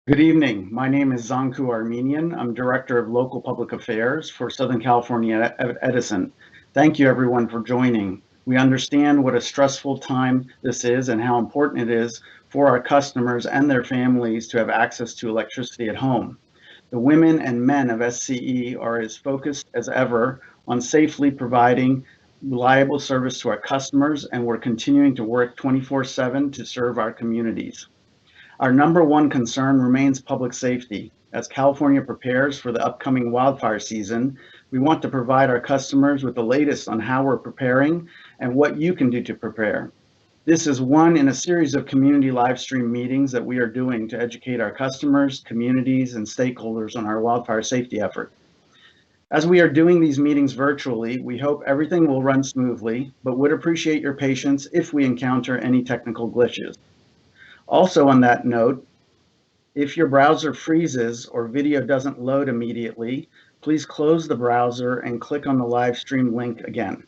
Good evening. My name is Zanku Armenian. I'm Director of Local Public Affairs for Southern California Edison. Thank you everyone for joining. We understand what a stressful time this is and how important it is for our customers and their families to have access to electricity at home. The women and men of SCE are as focused as ever on safely providing reliable service to our customers, and we're continuing to work 24/7 to serve our communities. Our number one concern remains public safety. As California prepares for the upcoming wildfire season, we want to provide our customers with the latest on how we're preparing and what you can do to prepare. This is one in a series of community live stream meetings that we are doing to educate our customers, communities, and stakeholders on our wildfire safety effort. As we are doing these meetings virtually, we hope everything will run smoothly, but would appreciate your patience if we encounter any technical glitches. Also on that note, if your browser freezes or video doesn't load immediately, please close the browser and click on the live stream link again.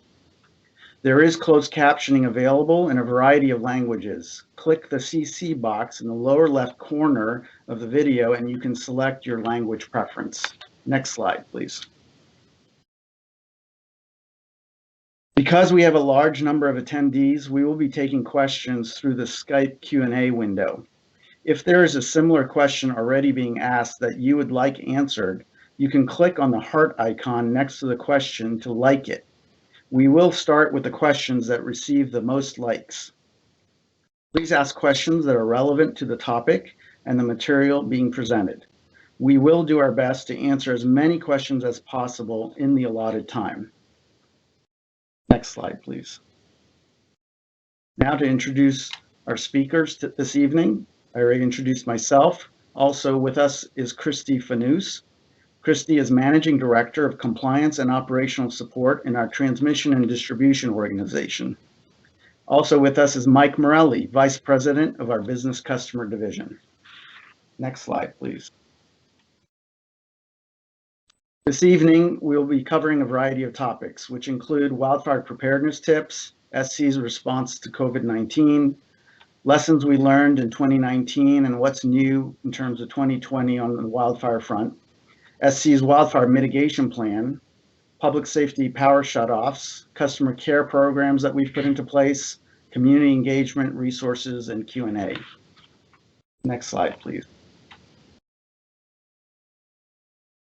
There is closed captioning available in a variety of languages. Click the CC box in the lower left corner of the video and you can select your language preference. Next slide, please. Because we have a large number of attendees, we will be taking questions through the Skype Q&A window. If there is a similar question already being asked that you would like answered, you can click on the heart icon next to the question to like it. We will start with the questions that receive the most likes. Please ask questions that are relevant to the topic and the material being presented. We will do our best to answer as many questions as possible in the allotted time. Next slide, please. Now to introduce our speakers this evening. I already introduced myself. Also with us is Christy Fanous. Christy is Managing Director of Compliance and Operational Support in our Transmission and Distribution Organization. Also with us is Mike Morelli, Vice President of our Business Customer Division. Next slide, please. This evening, we'll be covering a variety of topics, which include wildfire preparedness tips, SC's response to COVID-19, lessons we learned in 2019 and what's new in terms of 2020 on the wildfire front, SC's wildfire mitigation plan, public safety power shutoffs, customer care programs that we've put into place, community engagement resources, and Q&A. Next slide, please.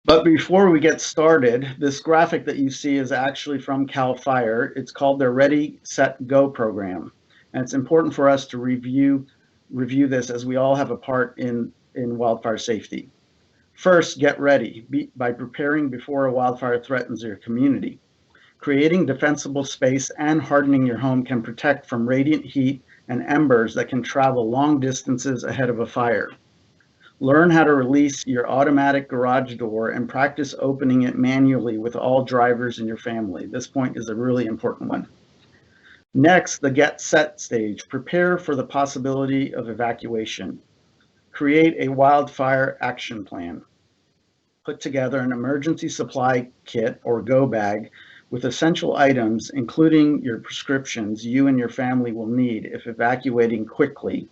But before we get started, this graphic that you see is actually from CAL FIRE. It's called their Ready, Set, Go program. And it's important for us to review this as we all have a part in wildfire safety. First, get ready by preparing before a wildfire threatens your community. Creating defensible space and hardening your home can protect from radiant heat and embers that can travel long distances ahead of a fire. Learn how to release your automatic garage door and practice opening it manually with all drivers in your family. This point is a really important one. Next, the get set stage. Prepare for the possibility of evacuation. Create a wildfire action plan. Put together an emergency supply kit or go bag with essential items, including your prescriptions you and your family will need if evacuating quickly.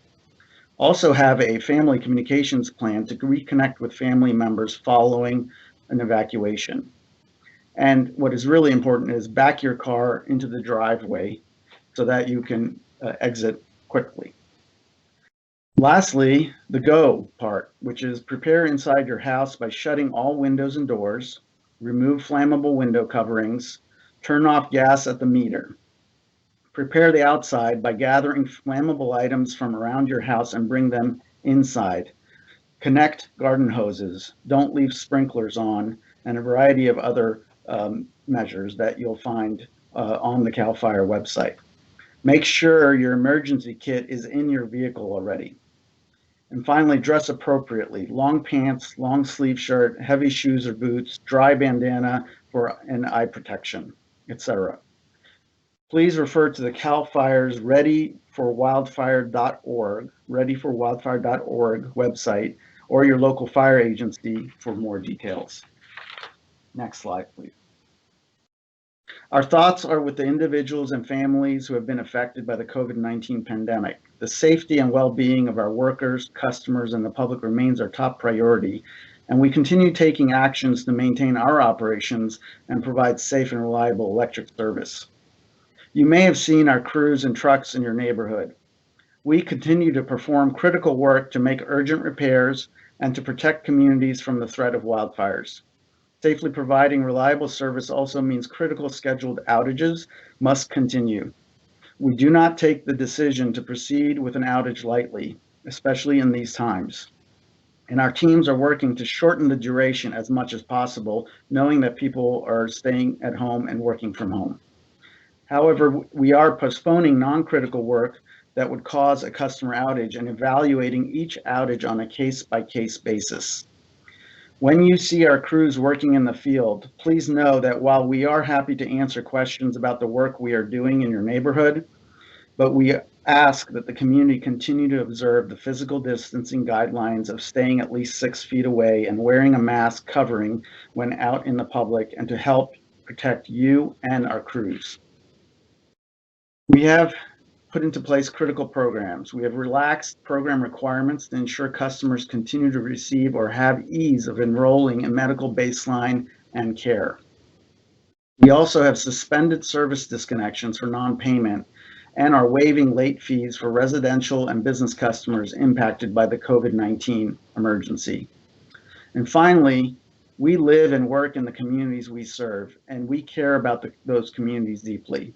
Also have a family communications plan to reconnect with family members following an evacuation. And what is really important is back your car into the driveway so that you can exit quickly. Lastly, the go part, which is prepare inside your house by shutting all windows and doors, remove flammable window coverings, turn off gas at the meter. Prepare the outside by gathering flammable items from around your house and bring them inside. Connect garden hoses, don't leave sprinklers on, and a variety of other measures that you'll find on the CAL FIRE website. Make sure your emergency kit is in your vehicle already. And finally, dress appropriately. Long pants, long sleeve shirt, heavy shoes or boots, dry bandana for an eye protection, etc. Please refer to the CAL FIRE's readyforwildfire.org website or your local fire agency for more details. Next slide, please. Our thoughts are with the individuals and families who have been affected by the COVID-19 pandemic. The safety and well-being of our workers, customers, and the public remains our top priority, and we continue taking actions to maintain our operations and provide safe and reliable electric service. You may have seen our crews and trucks in your neighborhood. We continue to perform critical work to make urgent repairs and to protect communities from the threat of wildfires. Safely providing reliable service also means critical scheduled outages must continue. We do not take the decision to proceed with an outage lightly, especially in these times. And our teams are working to shorten the duration as much as possible, knowing that people are staying at home and working from home. However, we are postponing non-critical work that would cause a customer outage and evaluating each outage on a case-by-case basis. When you see our crews working in the field, please know that while we are happy to answer questions about the work we are doing in your neighborhood, but we ask that the community continue to observe the physical distancing guidelines of staying at least 6 feet away and wearing a mask covering when out in the public, and to help protect you and our crews. We have put into place critical programs. We have relaxed program requirements to ensure customers continue to receive or have ease of enrolling in medical baseline and care. We also have suspended service disconnections for non-payment and are waiving late fees for residential and business customers impacted by the COVID-19 emergency. And finally, we live and work in the communities we serve, and we care about those communities deeply.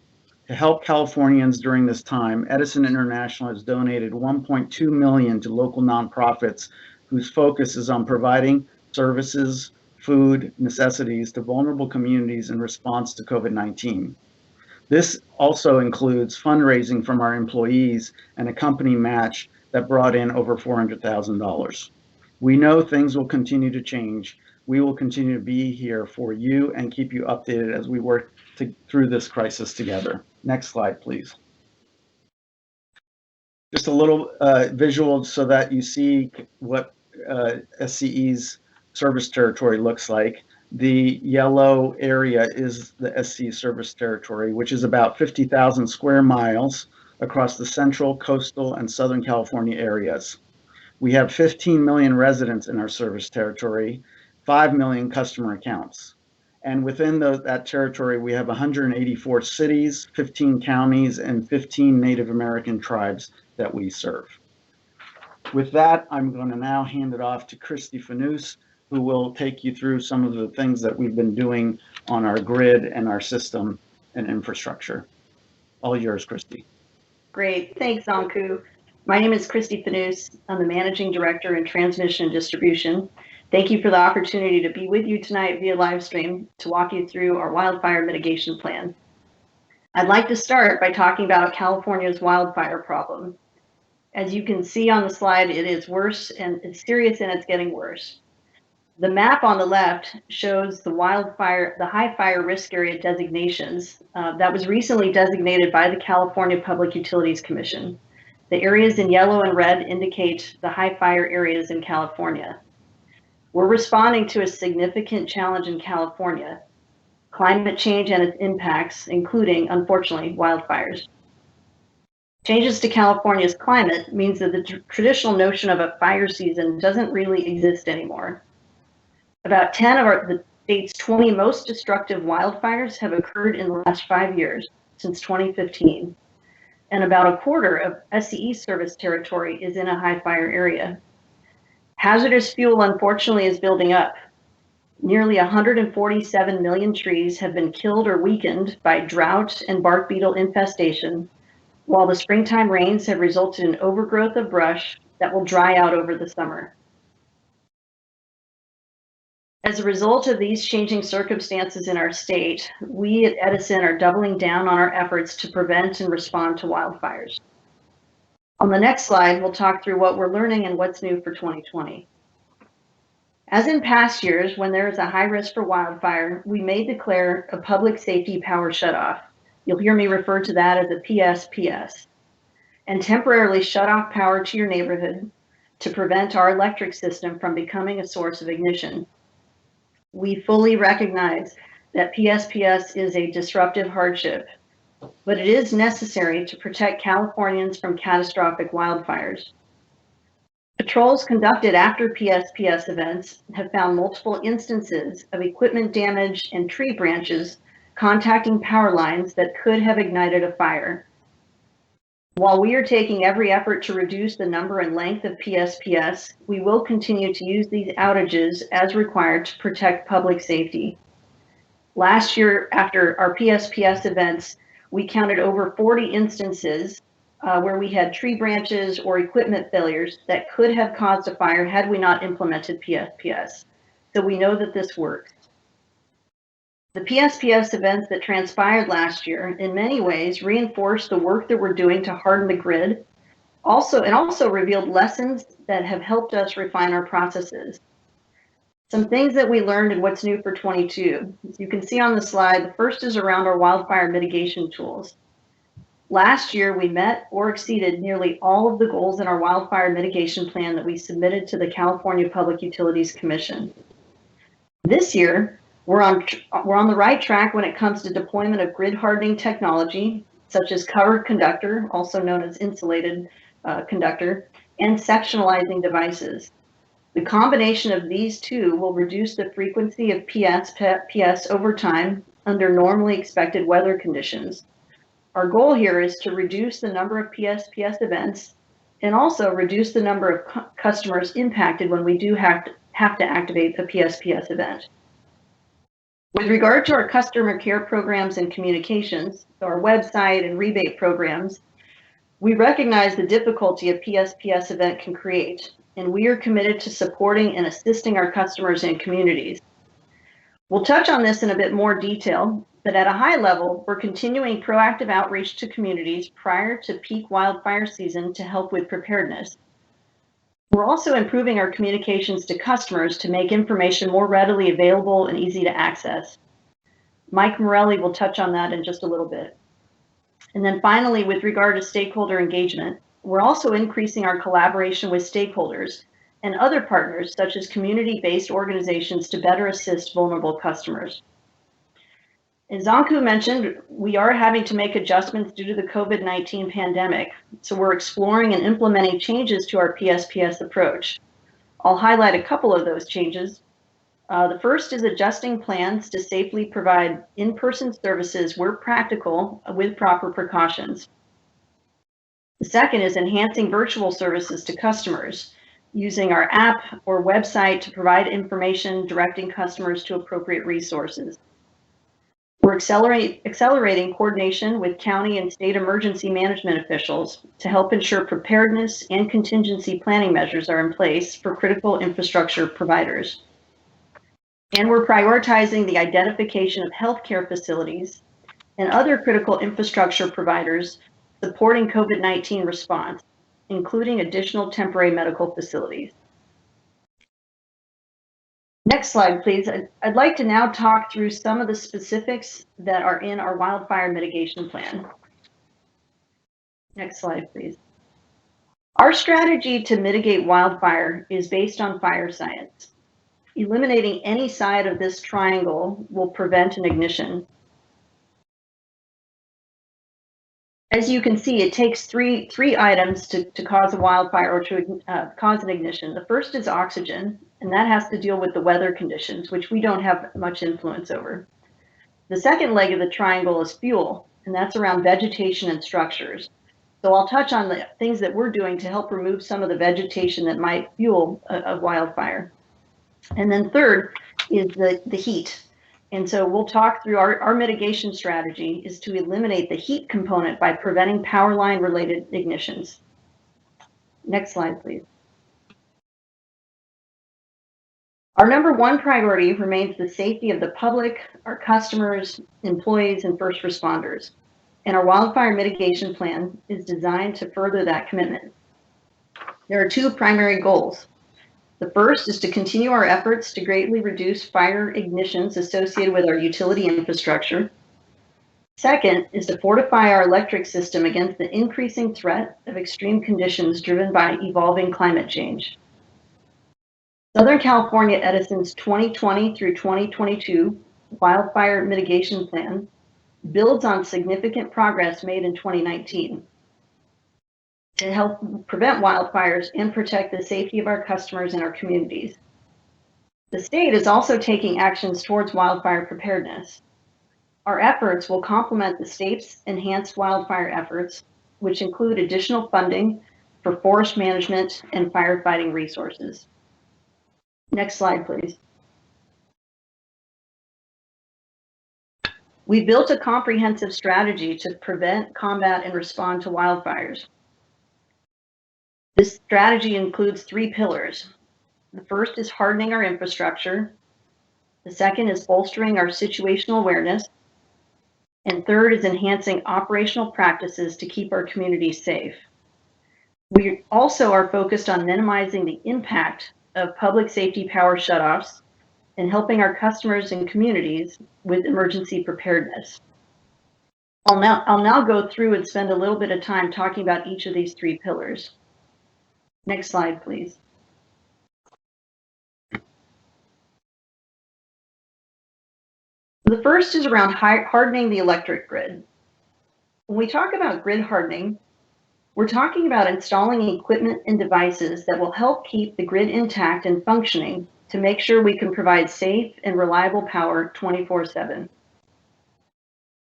To help Californians during this time, Edison International has donated $1.2 million to local nonprofits whose focus is on providing services, food, necessities to vulnerable communities in response to COVID-19. This also includes fundraising from our employees and a company match that brought in over $400,000. We know things will continue to change. We will continue to be here for you and keep you updated as we work through this crisis together. Next slide, please. Just a little visual so that you see what SCE's service territory looks like. The yellow area is the SCE service territory, which is about 50,000 square miles across the central, coastal, and Southern California areas. We have 15 million residents in our service territory, 5 million customer accounts. And within that territory, we have 184 cities, 15 counties, and 15 Native American tribes that we serve. With that, I'm going to now hand it off to Christy Fanous, who will take you through some of the things that we've been doing on our grid and our system and infrastructure. All yours, Christy. Great, thanks, Anku. My name is Christy Fanous. I'm the Managing Director in Transmission and Distribution. Thank you for the opportunity to be with you tonight via live stream to walk you through our wildfire mitigation plan. I'd like to start by talking about California's wildfire problem. As you can see on the slide, it is worse, and it's serious, and it's getting worse. The map on the left shows the high fire risk area designations that was recently designated by the California Public Utilities Commission. The areas in yellow and red indicate the high fire areas in California. We're responding to a significant challenge in California, climate change and its impacts, including, unfortunately, wildfires. Changes to California's climate means that the traditional notion of a fire season doesn't really exist anymore. About 10 of the state's 20 most destructive wildfires have occurred in the last 5 years, since 2015. And about a quarter of SCE service territory is in a high fire area. Hazardous fuel, unfortunately, is building up. Nearly 147 million trees have been killed or weakened by drought and bark beetle infestation, while the springtime rains have resulted in overgrowth of brush that will dry out over the summer. As a result of these changing circumstances in our state, we at Edison are doubling down on our efforts to prevent and respond to wildfires. On the next slide, we'll talk through what we're learning and what's new for 2020. As in past years, when there is a high risk for wildfire, we may declare a public safety power shutoff. You'll hear me refer to that as a PSPS, and temporarily shut off power to your neighborhood to prevent our electric system from becoming a source of ignition. We fully recognize that PSPS is a disruptive hardship, but it is necessary to protect Californians from catastrophic wildfires. Patrols conducted after PSPS events have found multiple instances of equipment damage and tree branches contacting power lines that could have ignited a fire. While we are taking every effort to reduce the number and length of PSPS, we will continue to use these outages as required to protect public safety. Last year, after our PSPS events, we counted over 40 instances where we had tree branches or equipment failures that could have caused a fire had we not implemented PSPS. So we know that this works. The PSPS events that transpired last year in many ways reinforced the work that we're doing to harden the grid, and also revealed lessons that have helped us refine our processes. Some things that we learned and what's new for 22. As you can see on the slide, the first is around our wildfire mitigation tools. Last year, we met or exceeded nearly all of the goals in our wildfire mitigation plan that we submitted to the California Public Utilities Commission. This year, we're on the right track when it comes to deployment of grid hardening technology, such as covered conductor, also known as insulated conductor, and sectionalizing devices. The combination of these two will reduce the frequency of PS over time under normally expected weather conditions. Our goal here is to reduce the number of PSPS events and also reduce the number of customers impacted when we do have to activate a PSPS event. With regard to our customer care programs and communications, so our website and rebate programs, we recognize the difficulty a PSPS event can create, and we are committed to supporting and assisting our customers and communities. We'll touch on this in a bit more detail, but at a high level, we're continuing proactive outreach to communities prior to peak wildfire season to help with preparedness. We're also improving our communications to customers to make information more readily available and easy to access. Mike Morelli will touch on that in just a little bit. And then finally, with regard to stakeholder engagement, we're also increasing our collaboration with stakeholders and other partners, such as community-based organizations, to better assist vulnerable customers. As Zanku mentioned, we are having to make adjustments due to the COVID-19 pandemic, so we're exploring and implementing changes to our PSPS approach. I'll highlight a couple of those changes. The first is adjusting plans to safely provide in-person services where practical with proper precautions. The second is enhancing virtual services to customers, using our app or website to provide information directing customers to appropriate resources. We're accelerating coordination with county and state emergency management officials to help ensure preparedness and contingency planning measures are in place for critical infrastructure providers. And we're prioritizing the identification of healthcare facilities and other critical infrastructure providers supporting COVID-19 response, including additional temporary medical facilities. Next slide, please. I'd like to now talk through some of the specifics that are in our wildfire mitigation plan. Next slide, please. Our strategy to mitigate wildfire is based on fire science. Eliminating any side of this triangle will prevent an ignition. As you can see, it takes three items to cause a wildfire or to cause an ignition. The first is oxygen, and that has to deal with the weather conditions, which we don't have much influence over. The second leg of the triangle is fuel, and that's around vegetation and structures. So I'll touch on the things that we're doing to help remove some of the vegetation that might fuel a wildfire. And then third is the heat. And so we'll talk through our mitigation strategy is to eliminate the heat component by preventing power line related ignitions. Next slide, please. Our number one priority remains the safety of the public, our customers, employees, and first responders. And our wildfire mitigation plan is designed to further that commitment. There are two primary goals. The first is to continue our efforts to greatly reduce fire ignitions associated with our utility infrastructure. Second is to fortify our electric system against the increasing threat of extreme conditions driven by evolving climate change. Southern California Edison's 2020 through 2022 Wildfire Mitigation Plan builds on significant progress made in 2019 to help prevent wildfires and protect the safety of our customers and our communities. The state is also taking actions towards wildfire preparedness. Our efforts will complement the state's enhanced wildfire efforts, which include additional funding for forest management and firefighting resources. Next slide, please. We built a comprehensive strategy to prevent, combat, and respond to wildfires. This strategy includes 3 pillars. The first is hardening our infrastructure. The second is bolstering our situational awareness. And third is enhancing operational practices to keep our communities safe. We also are focused on minimizing the impact of public safety power shutoffs and helping our customers and communities with emergency preparedness. I'll now go through and spend a little bit of time talking about each of these 3 pillars. Next slide, please. The first is around hardening the electric grid. When we talk about grid hardening, we're talking about installing equipment and devices that will help keep the grid intact and functioning to make sure we can provide safe and reliable power 24/7.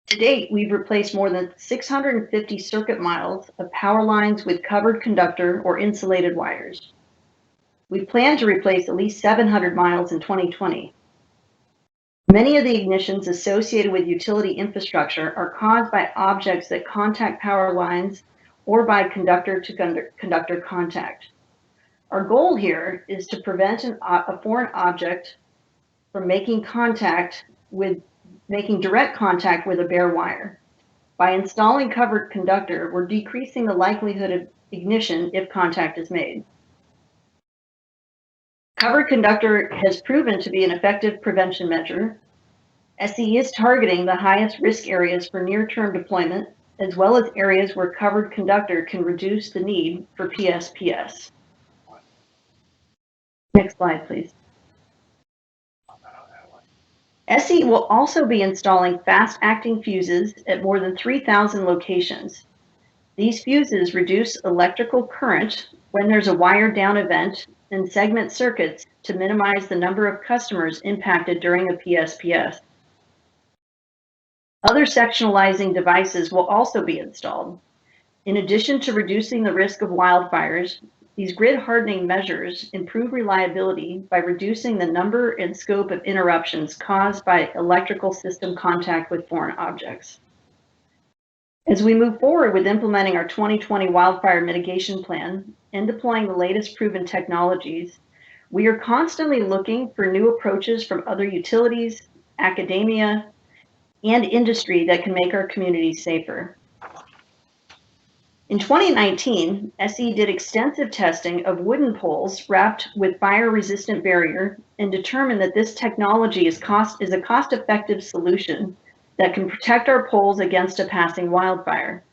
To date, we've replaced more than 650 circuit miles of power lines with covered conductor or insulated wires. We plan to replace at least 700 miles in 2020. Many of the ignitions associated with utility infrastructure are caused by objects that contact power lines or by conductor-to-conductor contact. Our goal here is to prevent a foreign object from making direct contact with a bare wire. By installing covered conductor, we're decreasing the likelihood of ignition if contact is made. Covered conductor has proven to be an effective prevention measure. SE is targeting the highest risk areas for near-term deployment, as well as areas where covered conductor can reduce the need for PSPS. Next slide, please. SE will also be installing fast-acting fuses at more than 3,000 locations. These fuses reduce electrical current when there's a wire-down event and segment circuits to minimize the number of customers impacted during a PSPS. Other sectionalizing devices will also be installed. In addition to reducing the risk of wildfires, these grid hardening measures improve reliability by reducing the number and scope of interruptions caused by electrical system contact with foreign objects. As we move forward with implementing our 2020 Wildfire Mitigation Plan and deploying the latest proven technologies, we are constantly looking for new approaches from other utilities, academia, and industry that can make our communities safer. In 2019, SE did extensive testing of wooden poles wrapped with fire-resistant barrier and determined that this technology is a cost-effective solution that can protect our poles against a passing wildfire.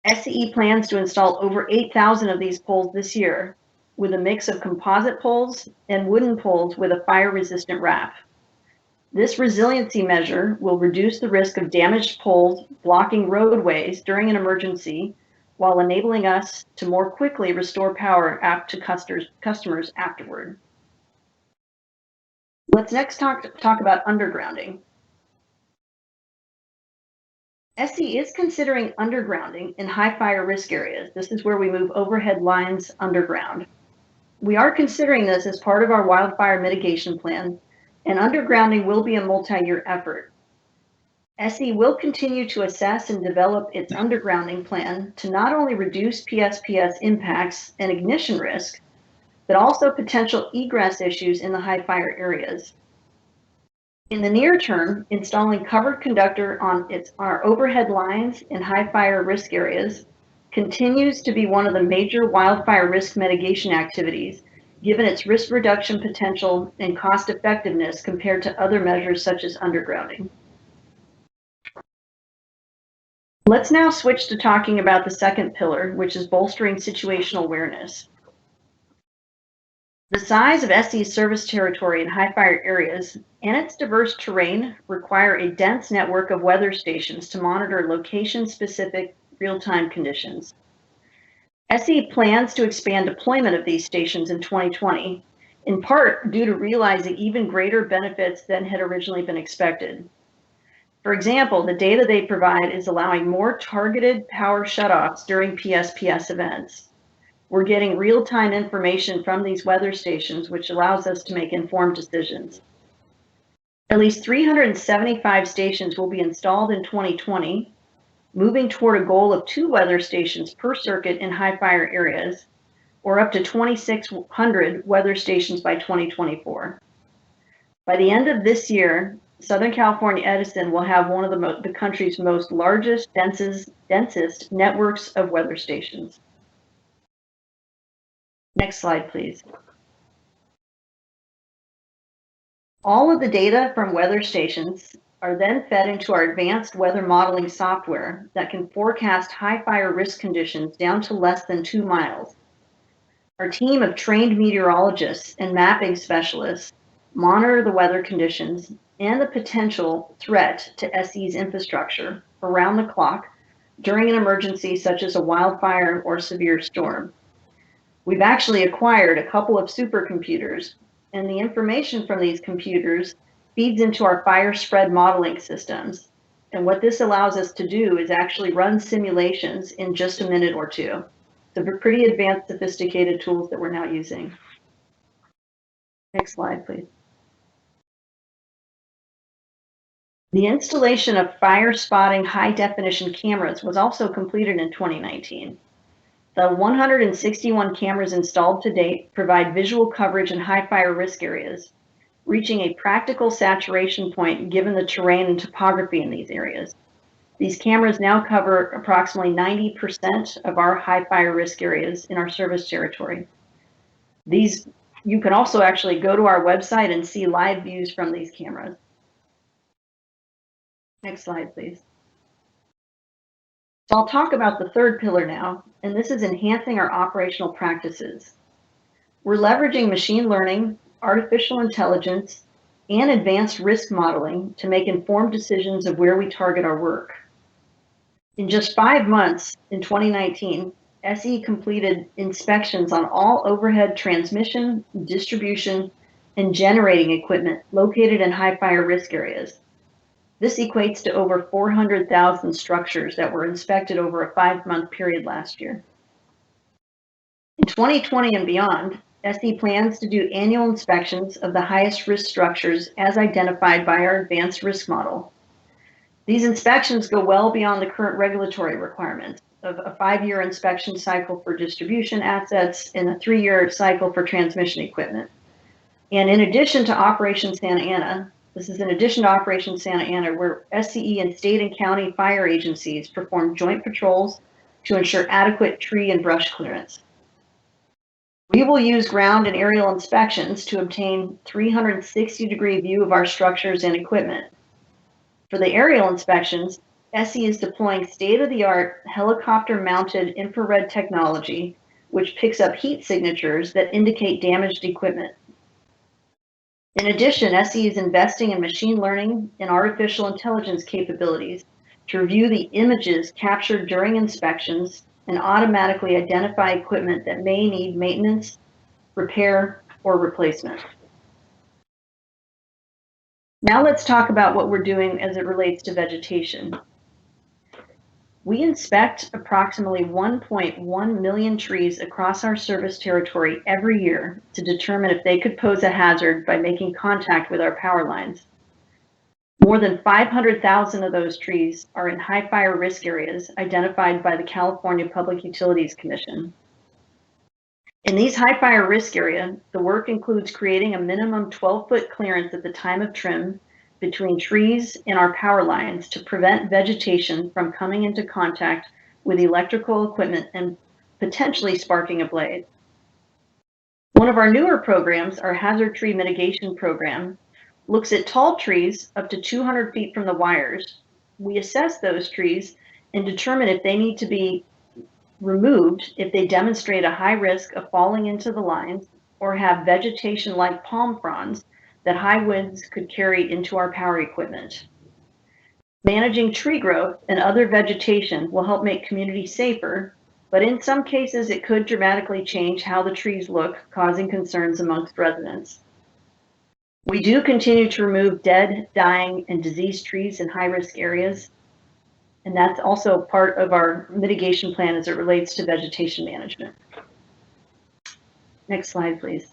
SCE plans to install over 8,000 of these poles this year, with a mix of composite poles and wooden poles with a fire-resistant wrap. This resiliency measure will reduce the risk of damaged poles blocking roadways during an emergency, while enabling us to more quickly restore power to customers afterward. Let's next talk about undergrounding. SE is considering undergrounding in high fire risk areas. This is where we move overhead lines underground. We are considering this as part of our wildfire mitigation plan, and undergrounding will be a multi-year effort. SE will continue to assess and develop its undergrounding plan to not only reduce PSPS impacts and ignition risk, but also potential egress issues in the high fire areas. In the near term, installing covered conductor on our overhead lines in high fire risk areas continues to be one of the major wildfire risk mitigation activities, given its risk reduction potential and cost effectiveness compared to other measures such as undergrounding. Let's now switch to talking about the second pillar, which is bolstering situational awareness. The size of SE's service territory in high fire areas and its diverse terrain require a dense network of weather stations to monitor location-specific real-time conditions. SE plans to expand deployment of these stations in 2020, in part due to realizing even greater benefits than had originally been expected. For example, the data they provide is allowing more targeted power shutoffs during PSPS events. We're getting real-time information from these weather stations, which allows us to make informed decisions. At least 375 stations will be installed in 2020, moving toward a goal of 2 weather stations per circuit in high fire areas, or up to 2,600 weather stations by 2024. By the end of this year, Southern California Edison will have one of the country's most largest, densest networks of weather stations. Next slide, please. All of the data from weather stations are then fed into our advanced weather modeling software that can forecast high fire risk conditions down to less than 2 miles. Our team of trained meteorologists and mapping specialists monitor the weather conditions and the potential threat to SE's infrastructure around the clock during an emergency such as a wildfire or severe storm. We've actually acquired a couple of supercomputers, and the information from these computers feeds into our fire spread modeling systems. And what this allows us to do is actually run simulations in just a minute or two. So they're pretty advanced, sophisticated tools that we're now using. Next slide, please. The installation of fire spotting high definition cameras was also completed in 2019. The 161 cameras installed to date provide visual coverage in high fire risk areas, reaching a practical saturation point given the terrain and topography in these areas. These cameras now cover approximately 90% of our high fire risk areas in our service territory. You can also actually go to our website and see live views from these cameras. Next slide, please. So I'll talk about the third pillar now, and this is enhancing our operational practices. We're leveraging machine learning, artificial intelligence, and advanced risk modeling to make informed decisions of where we target our work. In just 5 months in 2019, SE completed inspections on all overhead transmission, distribution, and generating equipment located in high fire risk areas. This equates to over 400,000 structures that were inspected over a 5-month period last year. In 2020 and beyond, SE plans to do annual inspections of the highest risk structures as identified by our advanced risk model. These inspections go well beyond the current regulatory requirements of a 5-year inspection cycle for distribution assets and a 3-year cycle for transmission equipment. And in addition to Operation Santa Ana, this is in addition to Operation Santa Ana, where SCE and state and county fire agencies perform joint patrols to ensure adequate tree and brush clearance. We will use ground and aerial inspections to obtain 360-degree view of our structures and equipment. For the aerial inspections, SE is deploying state-of-the-art helicopter-mounted infrared technology, which picks up heat signatures that indicate damaged equipment. In addition, SE is investing in machine learning and artificial intelligence capabilities to review the images captured during inspections and automatically identify equipment that may need maintenance, repair, or replacement. Now let's talk about what we're doing as it relates to vegetation. We inspect approximately 1.1 million trees across our service territory every year to determine if they could pose a hazard by making contact with our power lines. More than 500,000 of those trees are in high fire risk areas identified by the California Public Utilities Commission. In these high fire risk areas, the work includes creating a minimum 12-foot clearance at the time of trim between trees and our power lines to prevent vegetation from coming into contact with electrical equipment and potentially sparking a blade. One of our newer programs, our Hazard Tree Mitigation Program, looks at tall trees up to 200 feet from the wires. We assess those trees and determine if they need to be removed if they demonstrate a high risk of falling into the lines or have vegetation like palm fronds that high winds could carry into our power equipment. Managing tree growth and other vegetation will help make communities safer, but in some cases it could dramatically change how the trees look, causing concerns amongst residents. We do continue to remove dead, dying, and diseased trees in high-risk areas, and that's also part of our mitigation plan as it relates to vegetation management. Next slide, please.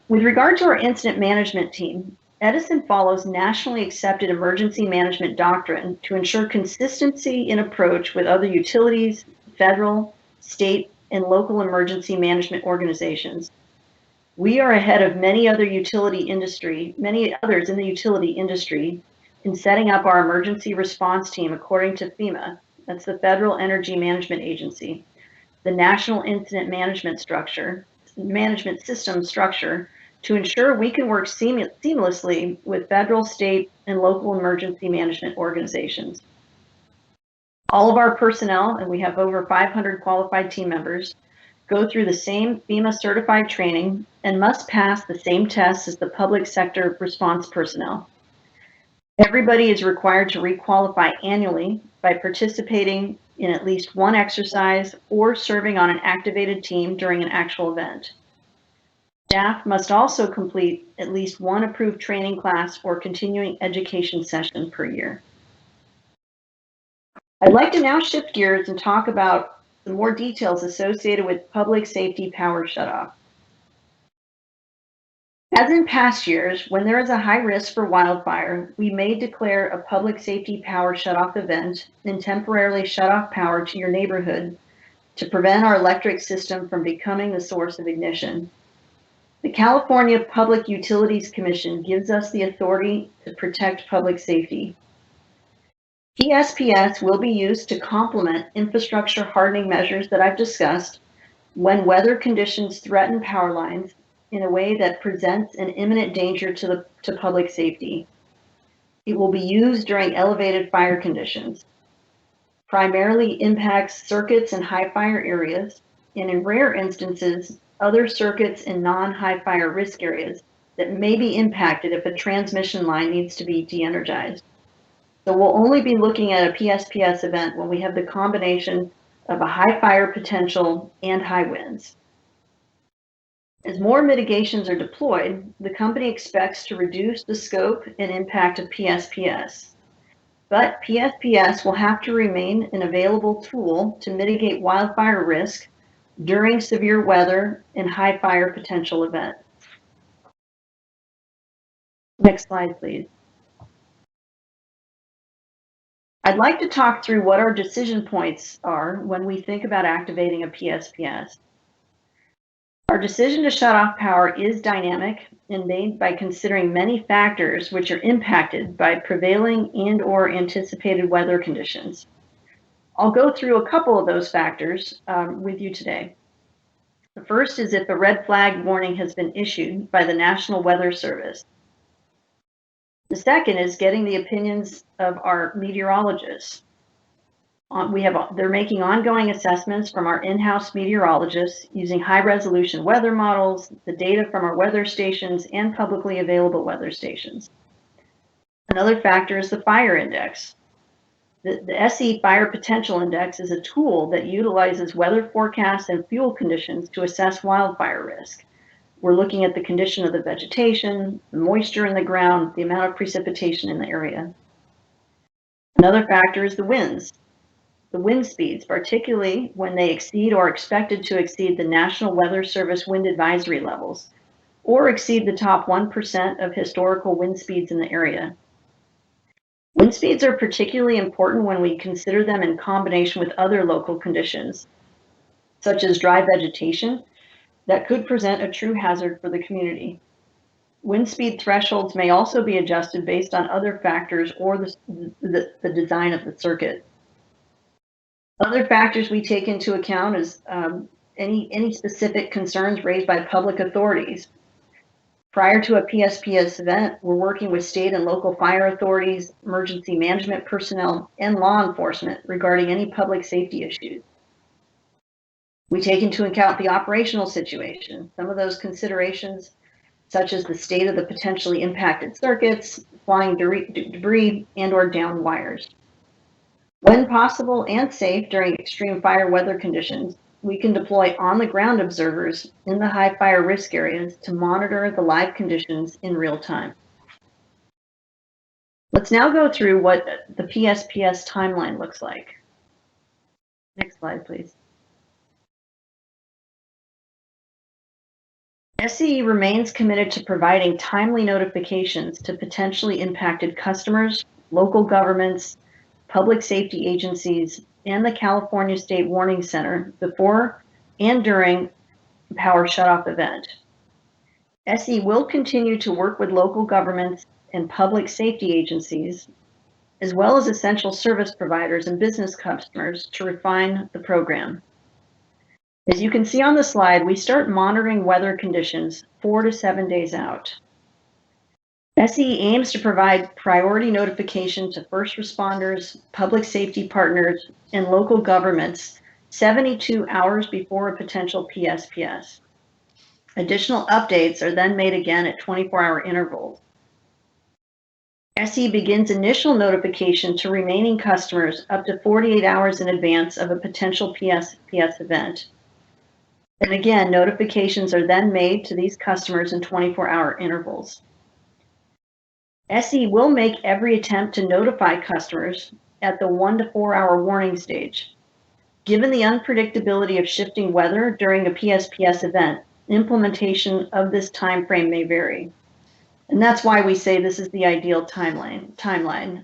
With regard to our incident management team, Edison follows nationally accepted emergency management doctrine to ensure consistency in approach with other utilities, federal, state, and local emergency management organizations. We are ahead of many others in the utility industry in setting up our emergency response team according to FEMA, that's the Federal Energy Management Agency, the National Incident Management System structure, to ensure we can work seamlessly with federal, state, and local emergency management organizations. All of our personnel, and we have over 500 qualified team members, go through the same FEMA certified training and must pass the same tests as the public sector response personnel. Everybody is required to requalify annually by participating in at least one exercise or serving on an activated team during an actual event. Staff must also complete at least one approved training class or continuing education session per year. I'd like to now shift gears and talk about the more details associated with public safety power shutoff. As in past years, when there is a high risk for wildfire, we may declare a public safety power shutoff event and temporarily shut off power to your neighborhood to prevent our electric system from becoming the source of ignition. The California Public Utilities Commission gives us the authority to protect public safety. PSPS will be used to complement infrastructure hardening measures that I've discussed when weather conditions threaten power lines in a way that presents an imminent danger to public safety. It will be used during elevated fire conditions, primarily impacts circuits in high fire areas, and in rare instances, other circuits in non-high fire risk areas that may be impacted if a transmission line needs to be de-energized. So we'll only be looking at a PSPS event when we have the combination of a high fire potential and high winds. As more mitigations are deployed, the company expects to reduce the scope and impact of PSPS. But PSPS will have to remain an available tool to mitigate wildfire risk during severe weather and high fire potential events. Next slide, please. I'd like to talk through what our decision points are when we think about activating a PSPS. Our decision to shut off power is dynamic and made by considering many factors which are impacted by prevailing and/or anticipated weather conditions. I'll go through a couple of those factors with you today. The first is if a red flag warning has been issued by the National Weather Service. The second is getting the opinions of our meteorologists. They're making ongoing assessments from our in-house meteorologists using high-resolution weather models, the data from our weather stations, and publicly available weather stations. Another factor is the fire index. The SE Fire Potential Index is a tool that utilizes weather forecasts and fuel conditions to assess wildfire risk. We're looking at the condition of the vegetation, the moisture in the ground, the amount of precipitation in the area. Another factor is the winds. The wind speeds, particularly when they exceed or are expected to exceed the National Weather Service wind advisory levels, or exceed the top 1% of historical wind speeds in the area. Wind speeds are particularly important when we consider them in combination with other local conditions, such as dry vegetation, that could present a true hazard for the community. Wind speed thresholds may also be adjusted based on other factors or the design of the circuit. Other factors we take into account is any specific concerns raised by public authorities. Prior to a PSPS event, we're working with state and local fire authorities, emergency management personnel, and law enforcement regarding any public safety issues. We take into account the operational situation. Some of those considerations, such as the state of the potentially impacted circuits, flying debris, and/or down wires. When possible and safe during extreme fire weather conditions, we can deploy on-the-ground observers in the high fire risk areas to monitor the live conditions in real time. Let's now go through what the PSPS timeline looks like. Next slide, please. SCE remains committed to providing timely notifications to potentially impacted customers, local governments, public safety agencies, and the California State Warning Center before and during the power shutoff event. SCE will continue to work with local governments and public safety agencies, as well as essential service providers and business customers to refine the program. As you can see on the slide, we start monitoring weather conditions 4 to 7 days out. SCE aims to provide priority notification to first responders, public safety partners, and local governments 72 hours before a potential PSPS. Additional updates are then made again at 24-hour intervals. SCE begins initial notification to remaining customers up to 48 hours in advance of a potential PSPS event. And again, notifications are then made to these customers in 24-hour intervals. SCE will make every attempt to notify customers at the 1 to 4 hour warning stage. Given the unpredictability of shifting weather during a PSPS event, implementation of this time frame may vary. And that's why we say this is the ideal timeline.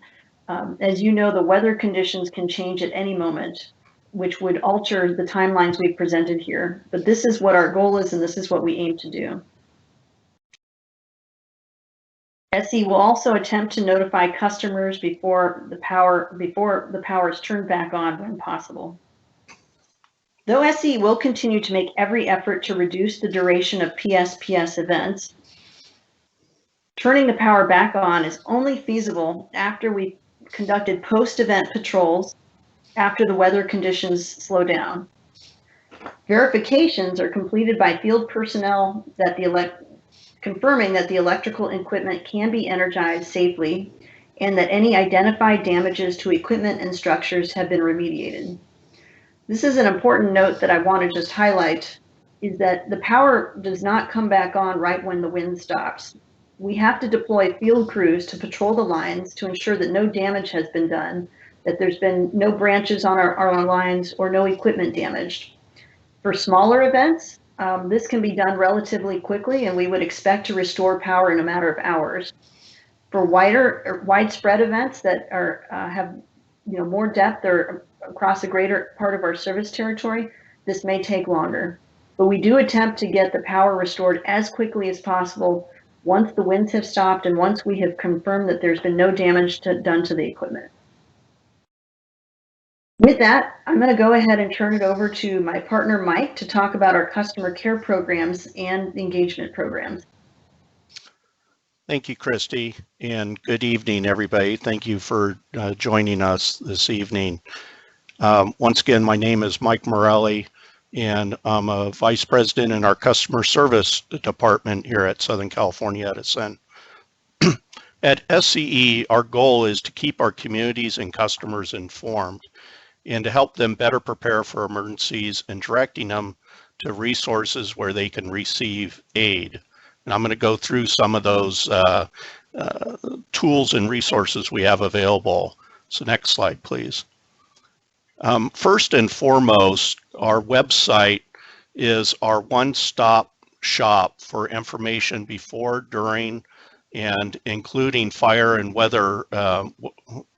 As you know, the weather conditions can change at any moment, which would alter the timelines we've presented here. But this is what our goal is, and this is what we aim to do. SCE will also attempt to notify customers before the power is turned back on when possible. Though SCE will continue to make every effort to reduce the duration of PSPS events, turning the power back on is only feasible after we've conducted post-event patrols after the weather conditions slow down. Verifications are completed by field personnel that confirming that the electrical equipment can be energized safely and that any identified damages to equipment and structures have been remediated. This is an important note that I want to just highlight, is that the power does not come back on right when the wind stops. We have to deploy field crews to patrol the lines to ensure that no damage has been done, that there's been no branches on our lines or no equipment damaged. For smaller events, this can be done relatively quickly, and we would expect to restore power in a matter of hours. For widespread events that have more depth or across a greater part of our service territory, this may take longer. But we do attempt to get the power restored as quickly as possible once the winds have stopped and once we have confirmed that there's been no damage done to the equipment. With that, I'm going to go ahead and turn it over to my partner, Mike, to talk about our customer care programs and engagement programs. Thank you, Christy, and good evening, everybody. Thank you for joining us this evening. Once again, my name is Mike Morelli, and I'm a Vice President in our Customer Service Department here at Southern California Edison. At SCE, our goal is to keep our communities and customers informed and to help them better prepare for emergencies and directing them to resources where they can receive aid. And I'm going to go through some of those tools and resources we have available. So next slide, please. First and foremost, our website is our one-stop shop for information before, during, and including fire and weather and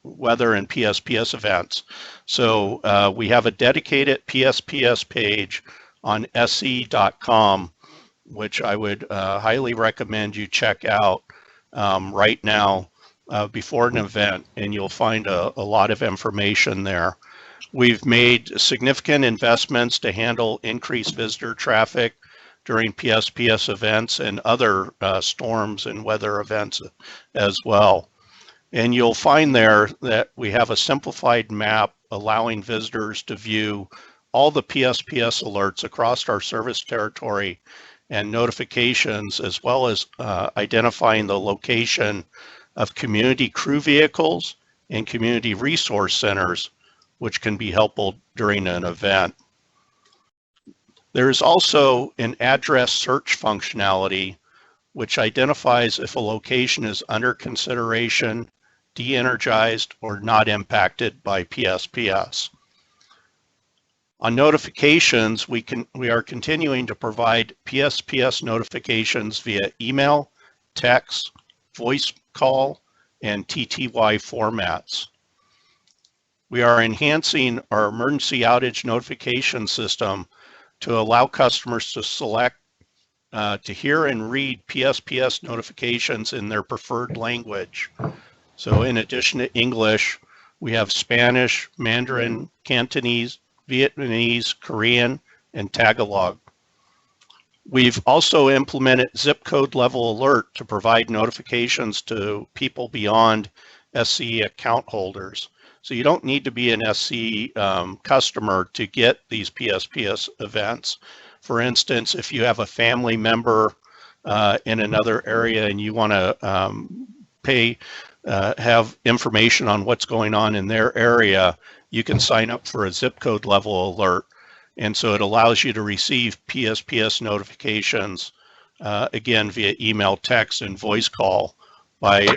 PSPS events. So we have a dedicated PSPS page on SCE.com, which I would highly recommend you check out right now before an event, and you'll find a lot of information there. We've made significant investments to handle increased visitor traffic during PSPS events and other storms and weather events as well. And you'll find there that we have a simplified map allowing visitors to view all the PSPS alerts across our service territory and notifications, as well as identifying the location of community crew vehicles and community resource centers, which can be helpful during an event. There is also an address search functionality, which identifies if a location is under consideration, de-energized, or not impacted by PSPS. On notifications, we are continuing to provide PSPS notifications via email, text, voice call, and TTY formats. We are enhancing our emergency outage notification system to allow customers to select to hear and read PSPS notifications in their preferred language. So in addition to English, we have Spanish, Mandarin, Cantonese, Vietnamese, Korean, and Tagalog. We've also implemented zip code level alert to provide notifications to people beyond SCE account holders. So you don't need to be an SCE customer to get these PSPS events. For instance, if you have a family member in another area and you want to have information on what's going on in their area, you can sign up for a zip code level alert. And so it allows you to receive PSPS notifications, again, via email, text, and voice call by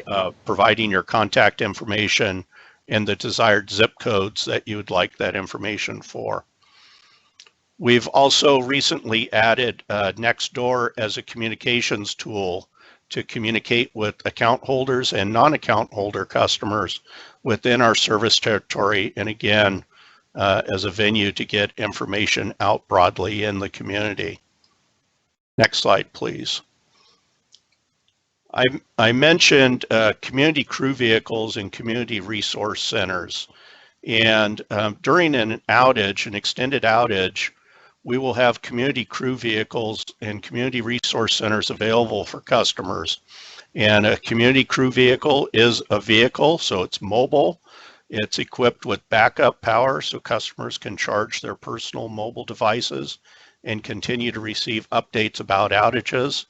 providing your contact information and the desired zip codes that you would like that information for. We've also recently added Nextdoor as a communications tool to communicate with account holders and non-account holder customers within our service territory, and again, as a venue to get information out broadly in the community. Next slide, please. I mentioned community crew vehicles and community resource centers. And during an outage, an extended outage, we will have community crew vehicles and community resource centers available for customers. And a community crew vehicle is a vehicle, so it's mobile. It's equipped with backup power so customers can charge their personal mobile devices and continue to receive updates about outages.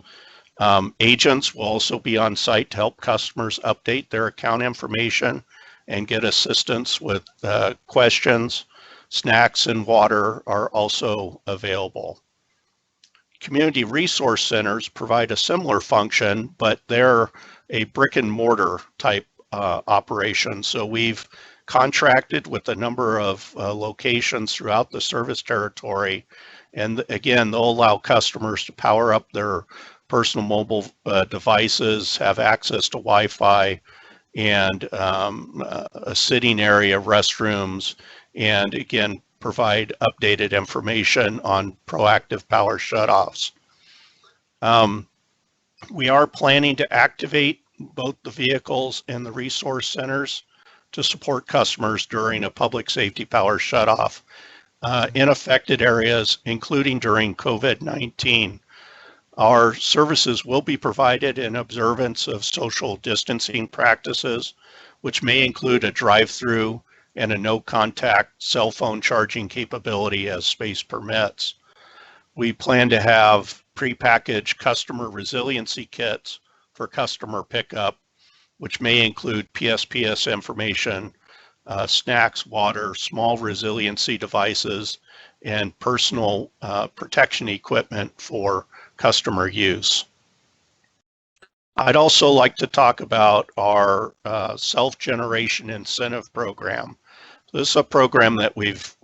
Agents will also be on site to help customers update their account information and get assistance with questions. Snacks and water are also available. Community resource centers provide a similar function, but they're a brick and mortar type operation. So we've contracted with a number of locations throughout the service territory. And again, they'll allow customers to power up their personal mobile devices, have access to Wi-Fi, and a sitting area, restrooms, and again, provide updated information on proactive power shutoffs. We are planning to activate both the vehicles and the resource centers to support customers during a public safety power shutoff in affected areas, including during COVID-19. Our services will be provided in observance of social distancing practices, which may include a drive-through and a no-contact cell phone charging capability as space permits. We plan to have prepackaged customer resiliency kits for customer pickup, which may include PSPS information, snacks, water, small resiliency devices, and personal protection equipment for customer use. I'd also like to talk about our self-generation incentive program. This is a program that we've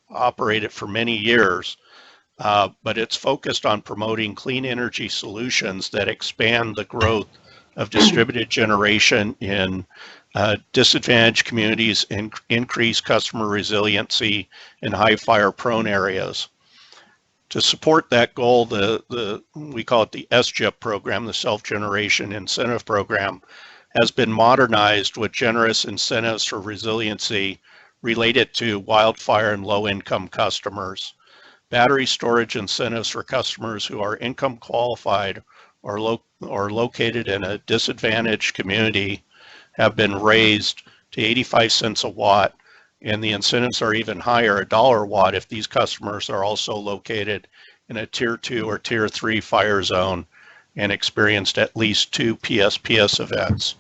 operated for many years, but it's focused on promoting clean energy solutions that expand the growth of distributed generation in disadvantaged communities and increase customer resiliency in high fire prone areas. To support that goal, we call it the SGIP program, the Self-Generation Incentive Program, has been modernized with generous incentives for resiliency related to wildfire and low-income customers. Battery storage incentives for customers who are income qualified or located in a disadvantaged community have been raised to 85 cents a watt, And the incentives are even higher, $1 a watt, if these customers are also located in a Tier 2 or Tier 3 fire zone and experienced at least 2 PSPS events.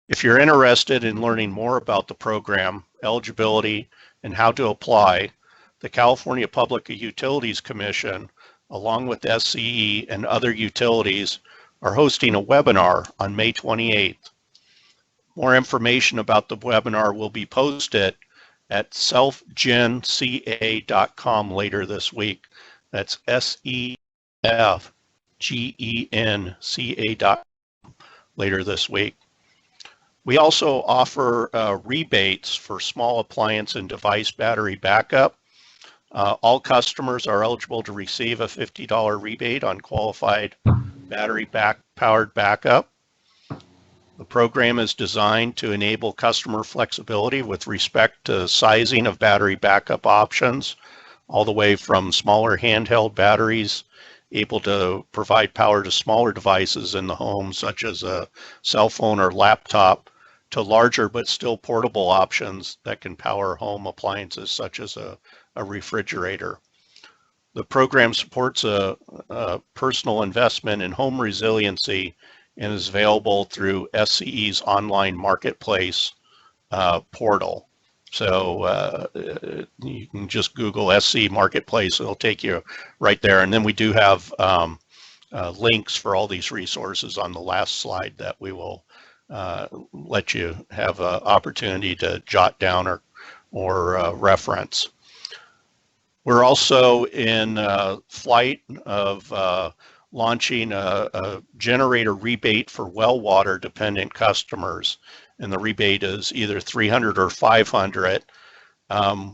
If you're interested in learning more about the program, eligibility, and how to apply, the California Public Utilities Commission, along with SCE and other utilities, are hosting a webinar on May 28th. More information about the webinar will be posted at selfgenca.com later this week. That's SEFGENCA.com later this week. We also offer rebates for small appliance and device battery backup. All customers are eligible to receive a $50 rebate on qualified battery powered backup. The program is designed to enable customer flexibility with respect to sizing of battery backup options, all the way from smaller handheld batteries able to provide power to smaller devices in the home, such as a cell phone or laptop, to larger but still portable options that can power home appliances such as a refrigerator. The program supports a personal investment in home resiliency and is available through SCE's online marketplace portal. So you can just Google SCE Marketplace, it'll take you right there. And then we do have links for all these resources on the last slide that we will let you have an opportunity to jot down or reference. We're also in flight of launching a generator rebate for well water dependent customers, and the rebate is either $300 or $500.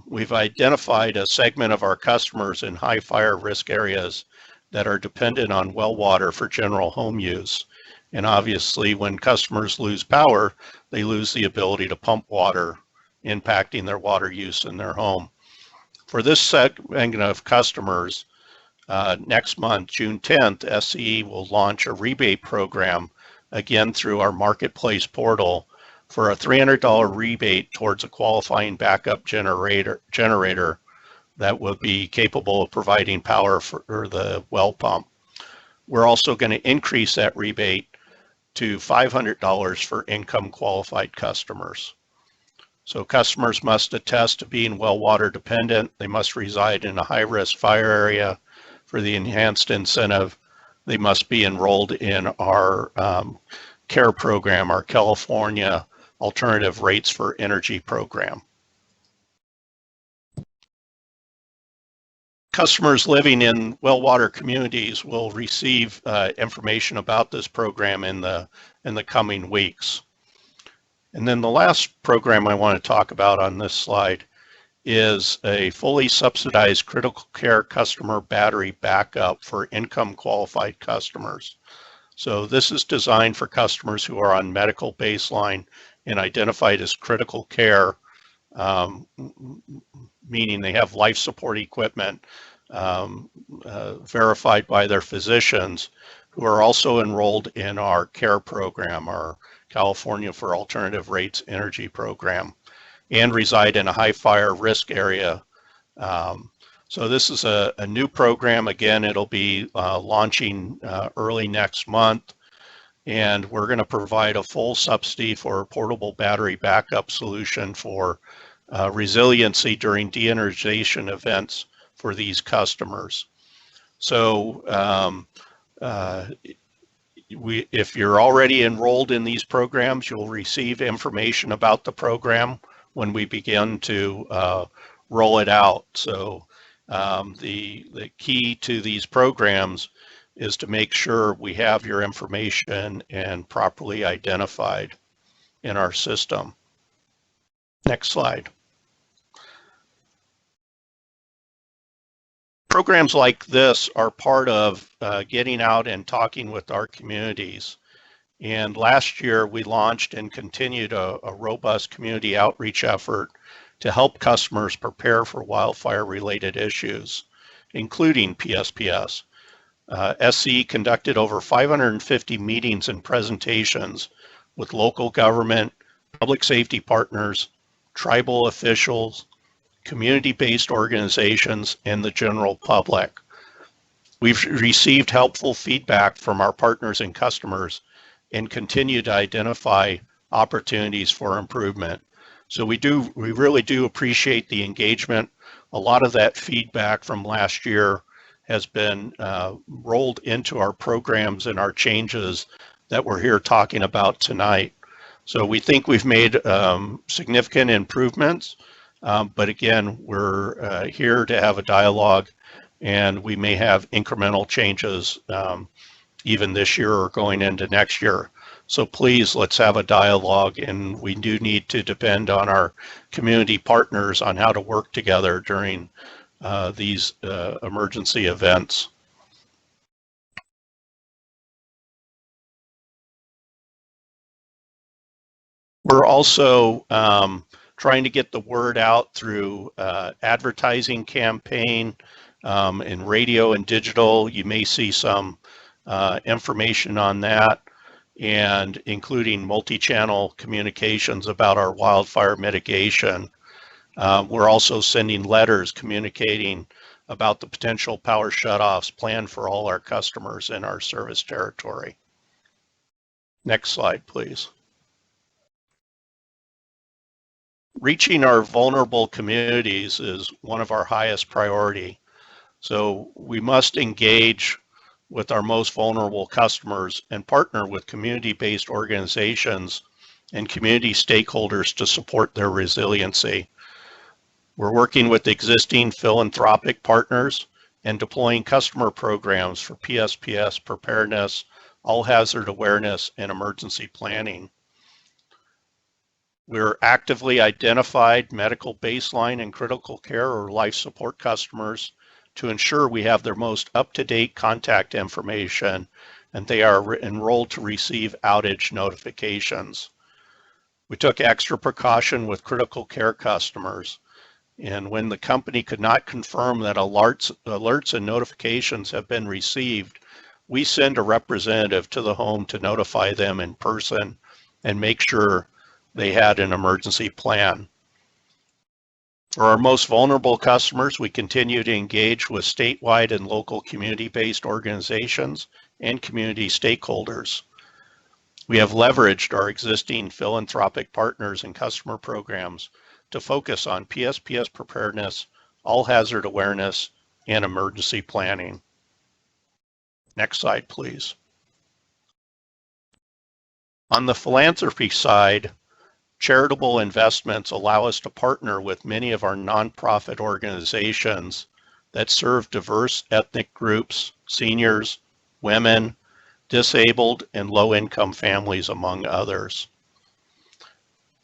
We've identified a segment of our customers in high fire risk areas that are dependent on well water for general home use. And obviously, when customers lose power, they lose the ability to pump water, impacting their water use in their home. For this segment of customers, next month, June 10th, SCE will launch a rebate program, again through our marketplace portal, for a $300 rebate towards a qualifying backup generator that will be capable of providing power for the well pump. We're also going to increase that rebate to $500 for income qualified customers. So customers must attest to being well water dependent. They must reside in a high risk fire area. For the enhanced incentive, they must be enrolled in our CARE program, our California Alternative Rates for Energy program. Customers living in well water communities will receive information about this program in the coming weeks. And then the last program I want to talk about on this slide is a fully subsidized critical care customer battery backup for income qualified customers. So this is designed for customers who are on medical baseline and identified as critical care, meaning they have life support equipment verified by their physicians, who are also enrolled in our CARE program, our California for Alternative Rates Energy program, and reside in a high fire risk area. So this is a new program. Again, it'll be launching early next month, and we're going to provide a full subsidy for a portable battery backup solution for resiliency during de-energization events for these customers. So if you're already enrolled in these programs, you'll receive information about the program when we begin to roll it out. So the key to these programs is to make sure we have your information and properly identified in our system. Next slide. Programs like this are part of getting out and talking with our communities. And last year we launched and continued a robust community outreach effort to help customers prepare for wildfire related issues, including PSPS. SCE conducted over 550 meetings and presentations with local government, public safety partners, tribal officials, community-based organizations, and the general public. We've received helpful feedback from our partners and customers and continue to identify opportunities for improvement. So we really do appreciate the engagement. A lot of that feedback from last year has been rolled into our programs and our changes that we're here talking about tonight. So we think we've made significant improvements, but again, we're here to have a dialogue, and we may have incremental changes even this year or going into next year. So please, let's have a dialogue, and we do need to depend on our community partners on how to work together during these emergency events. We're also trying to get the word out through advertising campaign in radio and digital. You may see some information on that, and including multi-channel communications about our wildfire mitigation. We're also sending letters communicating about the potential power shutoffs planned for all our customers in our service territory. Next slide, please. Reaching our vulnerable communities is one of our highest priority. So we must engage with our most vulnerable customers and partner with community-based organizations and community stakeholders to support their resiliency. We're working with existing philanthropic partners and deploying customer programs for PSPS preparedness, all hazard awareness, and emergency planning. We're actively identified medical baseline and critical care or life support customers to ensure we have their most up-to-date contact information and they are enrolled to receive outage notifications. We took extra precaution with critical care customers, and when the company could not confirm that alerts and notifications have been received, we send a representative to the home to notify them in person and make sure they had an emergency plan. For our most vulnerable customers, we continue to engage with statewide and local community-based organizations and community stakeholders. We have leveraged our existing philanthropic partners and customer programs to focus on PSPS preparedness, all hazard awareness, and emergency planning. Next slide, please. On the philanthropy side, charitable investments allow us to partner with many of our nonprofit organizations that serve diverse ethnic groups, seniors, women, disabled, and low-income families, among others.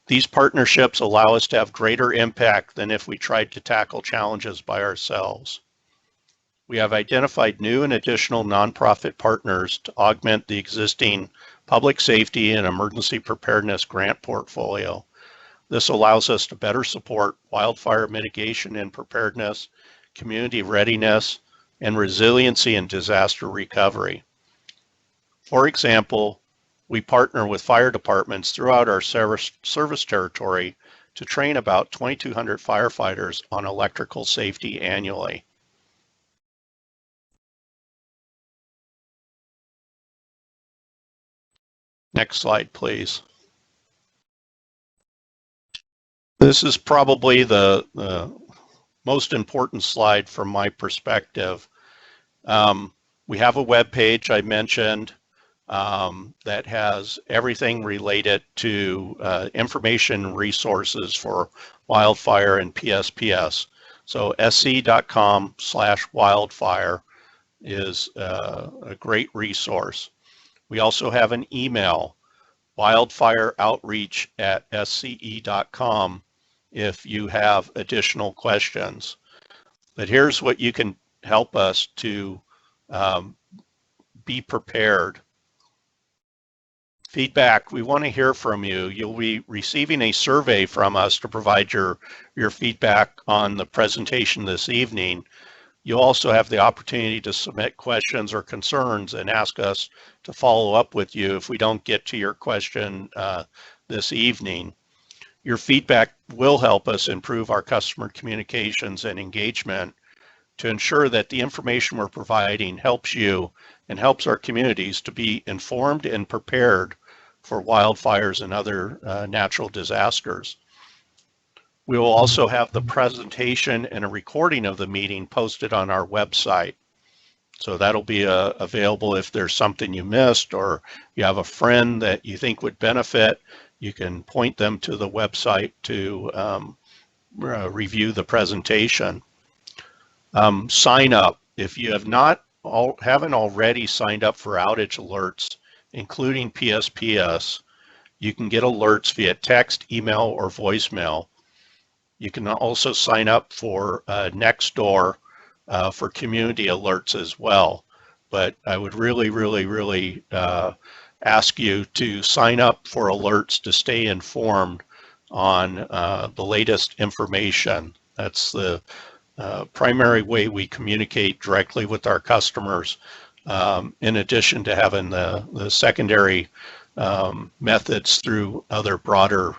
These partnerships allow us to have greater impact than if we tried to tackle challenges by ourselves. We have identified new and additional nonprofit partners to augment the existing public safety and emergency preparedness grant portfolio. This allows us to better support wildfire mitigation and preparedness, community readiness, and resiliency and disaster recovery. For example, we partner with fire departments throughout our service territory to train about 2,200 firefighters on electrical safety annually. Next slide, please. This is probably the most important slide from my perspective. We have a web page I mentioned that has everything related to information and resources for wildfire and PSPS. So sc.com/wildfire is a great resource. We also have an email, wildfireoutreach@sce.com, if you have additional questions. But here's what you can help us to be prepared. Feedback, we want to hear from you. You'll be receiving a survey from us to provide your feedback on the presentation this evening. You'll also have the opportunity to submit questions or concerns and ask us to follow up with you if we don't get to your question this evening. Your feedback will help us improve our customer communications and engagement to ensure that the information we're providing helps you and helps our communities to be informed and prepared for wildfires and other natural disasters. We will also have the presentation and a recording of the meeting posted on our website. So that'll be available if there's something you missed or you have a friend that you think would benefit, you can point them to the website to review the presentation. Sign up. If you haven't already signed up for outage alerts, including PSPS, you can get alerts via text, email, or voicemail. You can also sign up for Nextdoor for community alerts as well. But I would really ask you to sign up for alerts to stay informed on the latest information. That's the primary way we communicate directly with our customers, in addition to having the secondary methods through other broader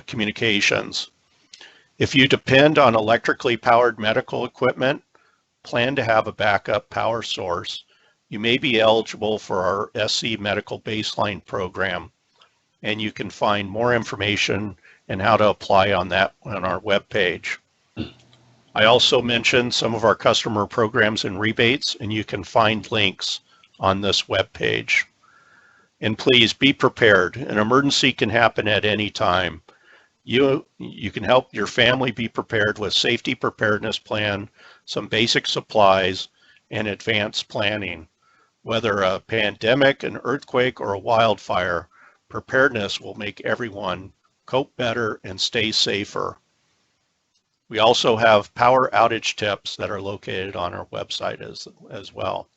communications. If you depend on electrically powered medical equipment, plan to have a backup power source. You may be eligible for our SC Medical Baseline program, and you can find more information and how to apply on that on our webpage. I also mentioned some of our customer programs and rebates, and you can find links on this webpage. And please be prepared. An emergency can happen at any time. You can help your family be prepared with safety preparedness plan, some basic supplies, and advanced planning. Whether a pandemic, an earthquake, or a wildfire, preparedness will make everyone cope better and stay safer. We also have power outage tips that are located on our website as well.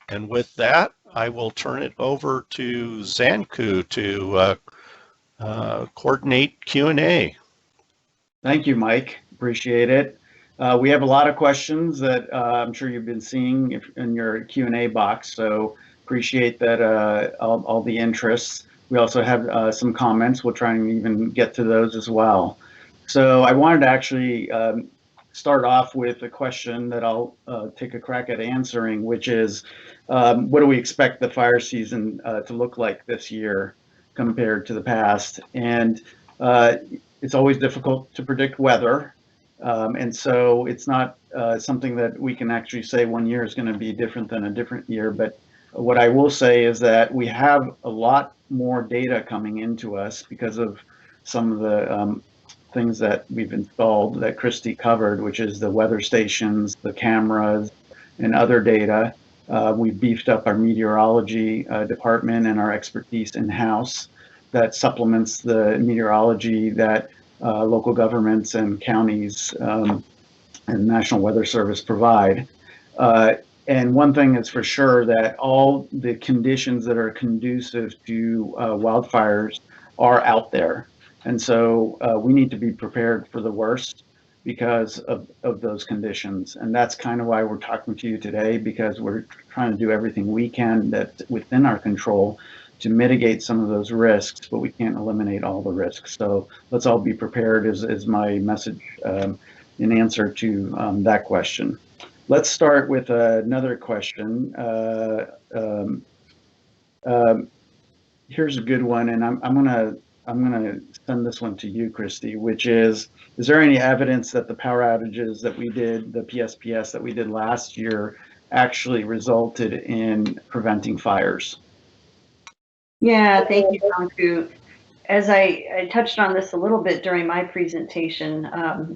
And with that, I will turn it over to Zanku to coordinate Q&A. Thank you, Mike. Appreciate it. We have a lot of questions that I'm sure you've been seeing in your Q&A box, so appreciate that all the interests. We also have some comments. We'll try and even get to those as well. So I wanted to actually start off with a question that I'll take a crack at answering, which is, what do we expect the fire season to look like this year compared to the past? And it's always difficult to predict weather. And so it's not something that we can actually say one year is going to be different than a different year. But what I will say is that we have a lot more data coming into us because of some of the things that we've installed that Christy covered, which is the weather stations, the cameras, and other data. We beefed up our meteorology department and our expertise in-house that supplements the meteorology that local governments and counties and National Weather Service provide. And one thing is for sure that all the conditions that are conducive to wildfires are out there. And so we need to be prepared for the worst because of those conditions. And that's kind of why we're talking to you today, because we're trying to do everything we can that's within our control to mitigate some of those risks, but we can't eliminate all the risks. So let's all be prepared is my message in answer to that question. Let's start with another question. Here's a good one, and I'm gonna send this one to you, Christy, which is there any evidence that the power outages that we did, the PSPS that we did last year, actually resulted in preventing fires? Yeah, thank you, Zanku. As I touched on this a little bit during my presentation,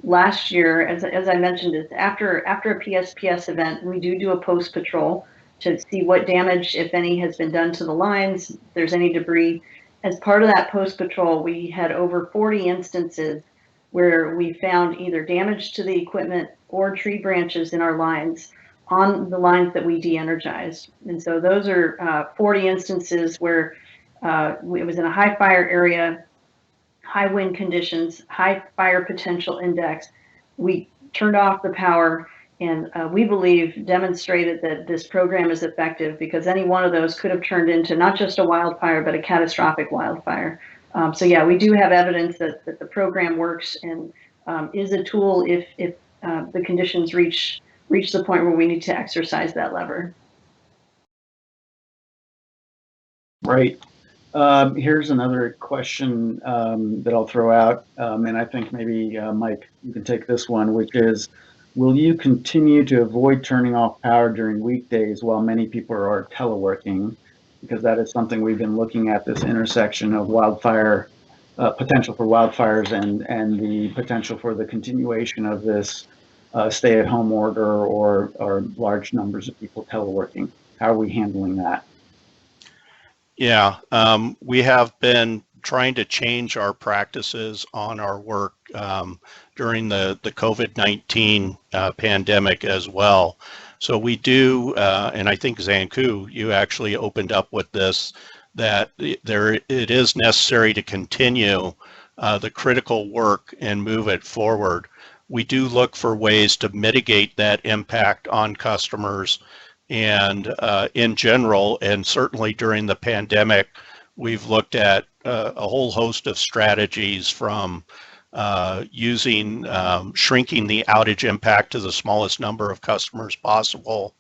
last year, as I mentioned, is after a PSPS event, we do a post patrol to see what damage, if any, has been done to the lines, if there's any debris. As part of that post patrol, we had over 40 instances where we found either damage to the equipment or tree branches in our lines on the lines that we de-energized. And so those are 40 instances where it was in a high fire area, high wind conditions, high fire potential index. We turned off the power, and we believe demonstrated that this program is effective because any one of those could have turned into not just a wildfire, but a catastrophic wildfire. So yeah, we do have evidence that the program works and is a tool if the conditions reach the point where we need to exercise that lever. Right. Here's another question that I'll throw out, and I think maybe Mike, you can take this one, which is, will you continue to avoid turning off power during weekdays while many people are teleworking? Because that is something we've been looking at, this intersection of wildfire, potential for wildfires and the potential for the continuation of this stay-at-home order or large numbers of people teleworking. How are we handling that? Yeah, we have been trying to change our practices on our work during the COVID-19 pandemic as well. So we do, and I think Zanku, you actually opened up with this, that it is necessary to continue the critical work and move it forward. We do look for ways to mitigate that impact on customers. And in general, and certainly during the pandemic, we've looked at a whole host of strategies from shrinking the outage impact to the smallest number of customers possible,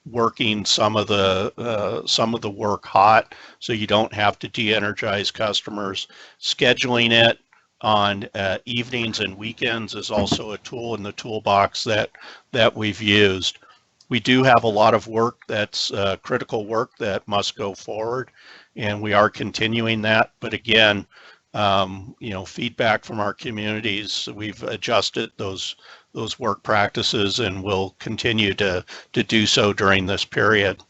working some of the work hot so you don't have to de-energize customers. Scheduling it on evenings and weekends is also a tool in the toolbox that we've used. We do have a lot of work that's critical work that must go forward, and we are continuing that. But again, feedback from our communities, we've adjusted those work practices and will continue to do so during this period.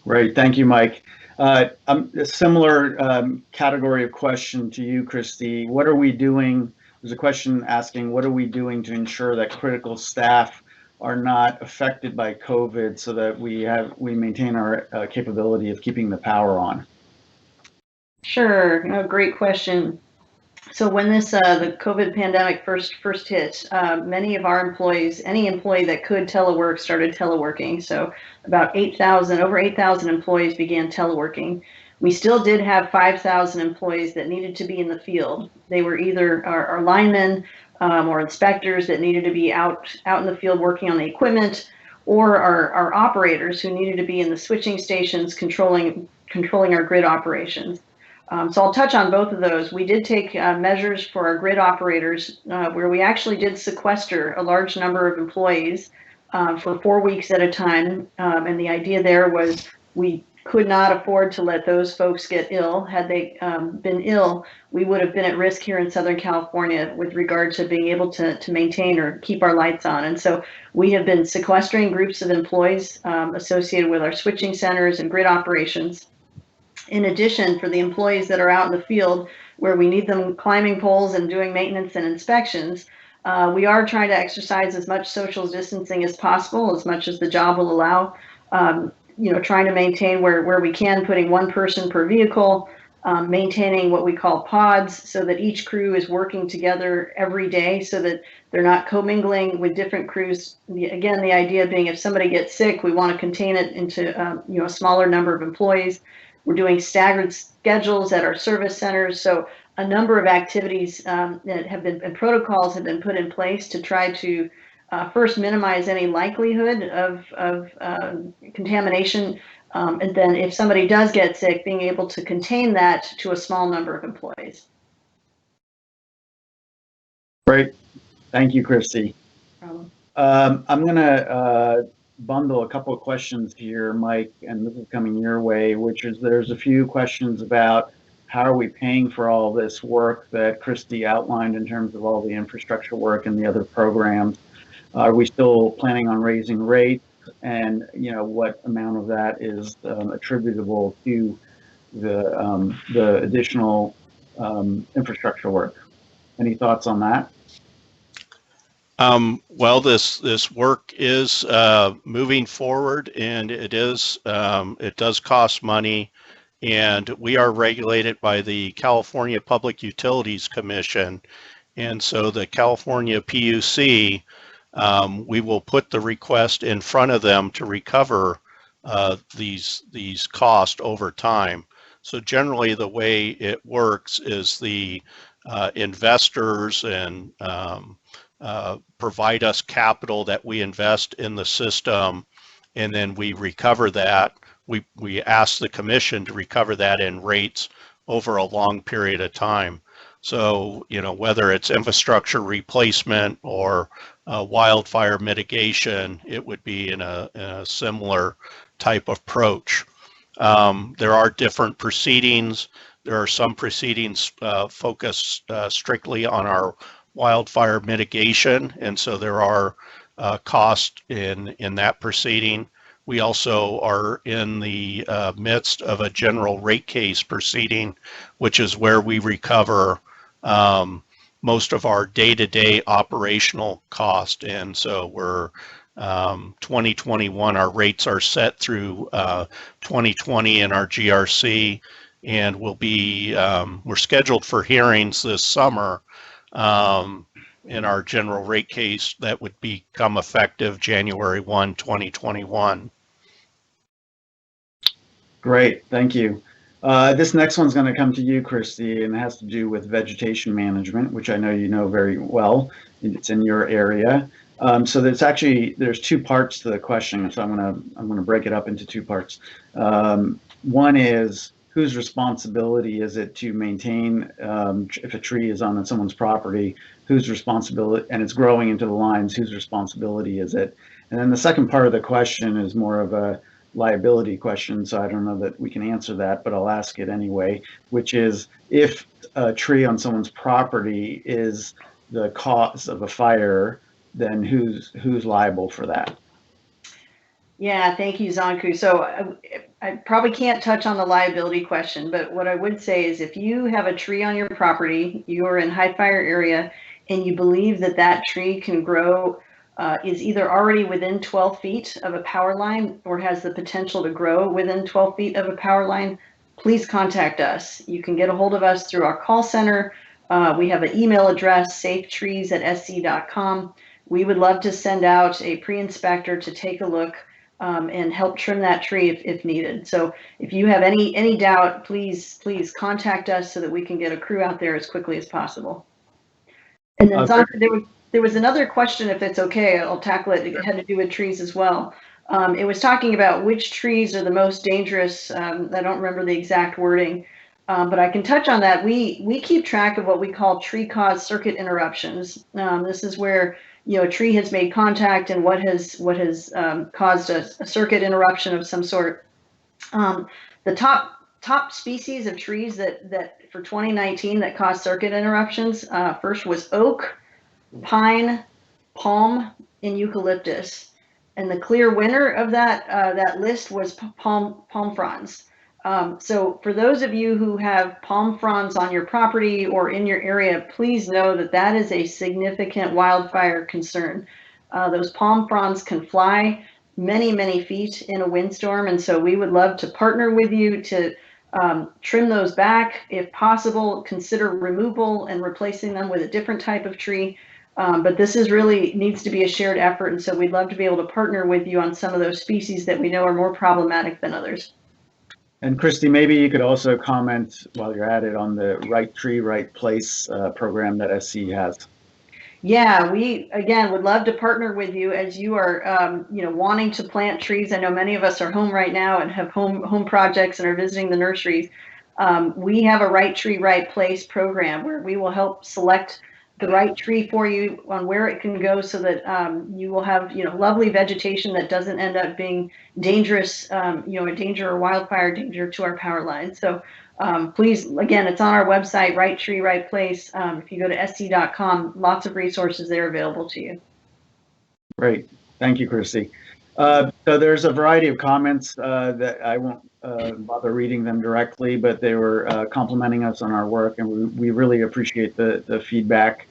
Right. Thank you, Mike. A similar category of question to you, Christy. What are we doing? There's a question asking, what are we doing to ensure that critical staff are not affected by COVID so that we maintain our capability of keeping the power on? Sure, no, great question. So when the COVID pandemic first hit, many of our employees, any employee that could telework, started teleworking. So about over 8,000 employees began teleworking. We still did have 5,000 employees that needed to be in the field. They were either our linemen or inspectors that needed to be out in the field working on the equipment, or our operators who needed to be in the switching stations controlling our grid operations. So I'll touch on both of those. We did take measures for our grid operators where we actually did sequester a large number of employees for 4 weeks at a time. And the idea there was we could not afford to let those folks get ill. Had they been ill, we would have been at risk here in Southern California with regard to being able to maintain or keep our lights on. And so we have been sequestering groups of employees associated with our switching centers and grid operations. In addition, for the employees that are out in the field where we need them climbing poles and doing maintenance and inspections, we are trying to exercise as much social distancing as possible, as much as the job will allow. Trying to maintain where we can, putting one person per vehicle, maintaining what we call pods so that each crew is working together every day so that they're not commingling with different crews. Again, the idea being if somebody gets sick, we want to contain it into a smaller number of employees. We're doing staggered schedules at our service centers. So a number of activities that have been and protocols have been put in place to try to first minimize any likelihood of contamination. And then if somebody does get sick, being able to contain that to a small number of employees. Great. Thank you, Christy. No problem. I'm going to bundle a couple of questions here, Mike, and this is coming your way, which is there's a few questions about how are we paying for all this work that Christy outlined in terms of all the infrastructure work and the other programs. Are we still planning on raising rates? And what amount of that is attributable to the additional infrastructure work? Any thoughts on that? Well, this work is moving forward, and it does cost money, and we are regulated by the California Public Utilities Commission, and so the California PUC, we will put the request in front of them to recover these costs over time. So generally the way it works is the investors and provide us capital that we invest in the system, and then we recover that. We ask the commission to recover that in rates over a long period of time. So, you know, whether it's infrastructure replacement or wildfire mitigation, it would be in a similar type of approach. There are different proceedings. There are some proceedings focused strictly on our wildfire mitigation, and so there are costs in that proceeding. We also are in the midst of a general rate case proceeding, which is where we recover most of our day-to-day operational cost. And so we're 2021, our rates are set through 2020 in our GRC, and we're scheduled for hearings this summer in our general rate case that would become effective January 1, 2021. Great, thank you. This next one's going to come to you, Christy, and it has to do with vegetation management, which I know you know very well. It's in your area. So there's two parts to the question, so I'm gonna break it up into two parts. One is, whose responsibility is it to maintain, if a tree is on someone's property, whose responsibility, and it's growing into the lines, whose responsibility is it? And then the second part of the question is more of a liability question, so I don't know that we can answer that, but I'll ask it anyway, which is, if a tree on someone's property is the cause of a fire, then who's liable for that? Yeah, thank you, Zanku. So I probably can't touch on the liability question, but what I would say is, if you have a tree on your property, you are in high fire area, and you believe that that tree can grow, is either already within 12 feet of a power line or has the potential to grow within 12 feet of a power line, please contact us. You can get a hold of us through our call center. We have an email address, safetrees@sc.com. We would love to send out a pre-inspector to take a look and help trim that tree if needed. So if you have any doubt, please contact us so that we can get a crew out there as quickly as possible. And then there was another question, if it's okay, I'll tackle it. It had to do with trees as well. It was talking about which trees are the most dangerous. I don't remember the exact wording, but I can touch on that. We keep track of what we call tree-caused circuit interruptions. This is where, you know, a tree has made contact and what has caused a circuit interruption of some sort. The top species of trees that for 2019 that caused circuit interruptions, first was oak, pine, palm, and eucalyptus. And the clear winner of that list was palm fronds. So for those of you who have palm fronds on your property or in your area, please know that that is a significant wildfire concern. Those palm fronds can fly many feet in a windstorm, and so we would love to partner with you to trim those back. If possible, consider removal and replacing them with a different type of tree. But this really needs to be a shared effort, and so we'd love to be able to partner with you on some of those species that we know are more problematic than others. And Christy, maybe you could also comment while you're at it on the Right Tree, Right Place program that SC has. Yeah, we again would love to partner with you as you are, wanting to plant trees. I know many of us are home right now and have home projects and are visiting the nurseries. We have a Right Tree, Right Place program where we will help select the right tree for you on where it can go, so that you will have lovely vegetation that doesn't end up being dangerous, a danger or wildfire danger to our power lines. So please, again, it's on our website, Right Tree, Right Place. If you go to sc.com, lots of resources there available to you. Great, thank you, Christy. So there's a variety of comments that I won't bother reading them directly, but they were complimenting us on our work, and we really appreciate the feedback